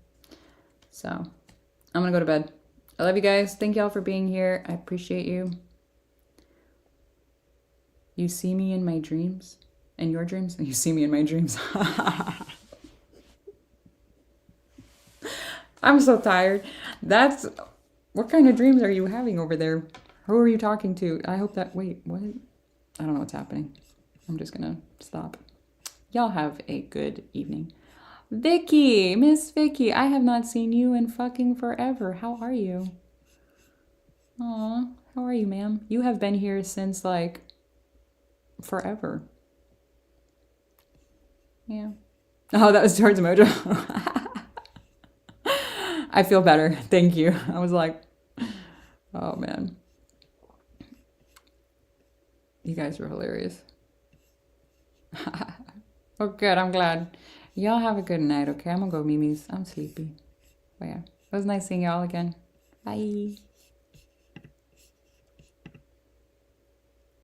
So, I'm going to go to bed. I love you guys. Thank y'all for being here. I appreciate you. You see me in my dreams? In your dreams? You see me in my dreams. I'm so tired. What kind of dreams are you having over there? Who are you talking to? I hope that, wait, what? I don't know what's happening. I'm just going to stop. Y'all have a good evening. Vicky, Miss Vicky, I have not seen you in fucking forever. How are you? Aw, how are you, ma'am? You have been here since, like, forever. Yeah. Oh, that was towards Mojo. I feel better. Thank you. I was like, oh, man. You guys were hilarious. Oh, good. I'm glad. Y'all have a good night, okay? I'm gonna go Mimi's. I'm sleepy. But yeah, it was nice seeing y'all again. Bye.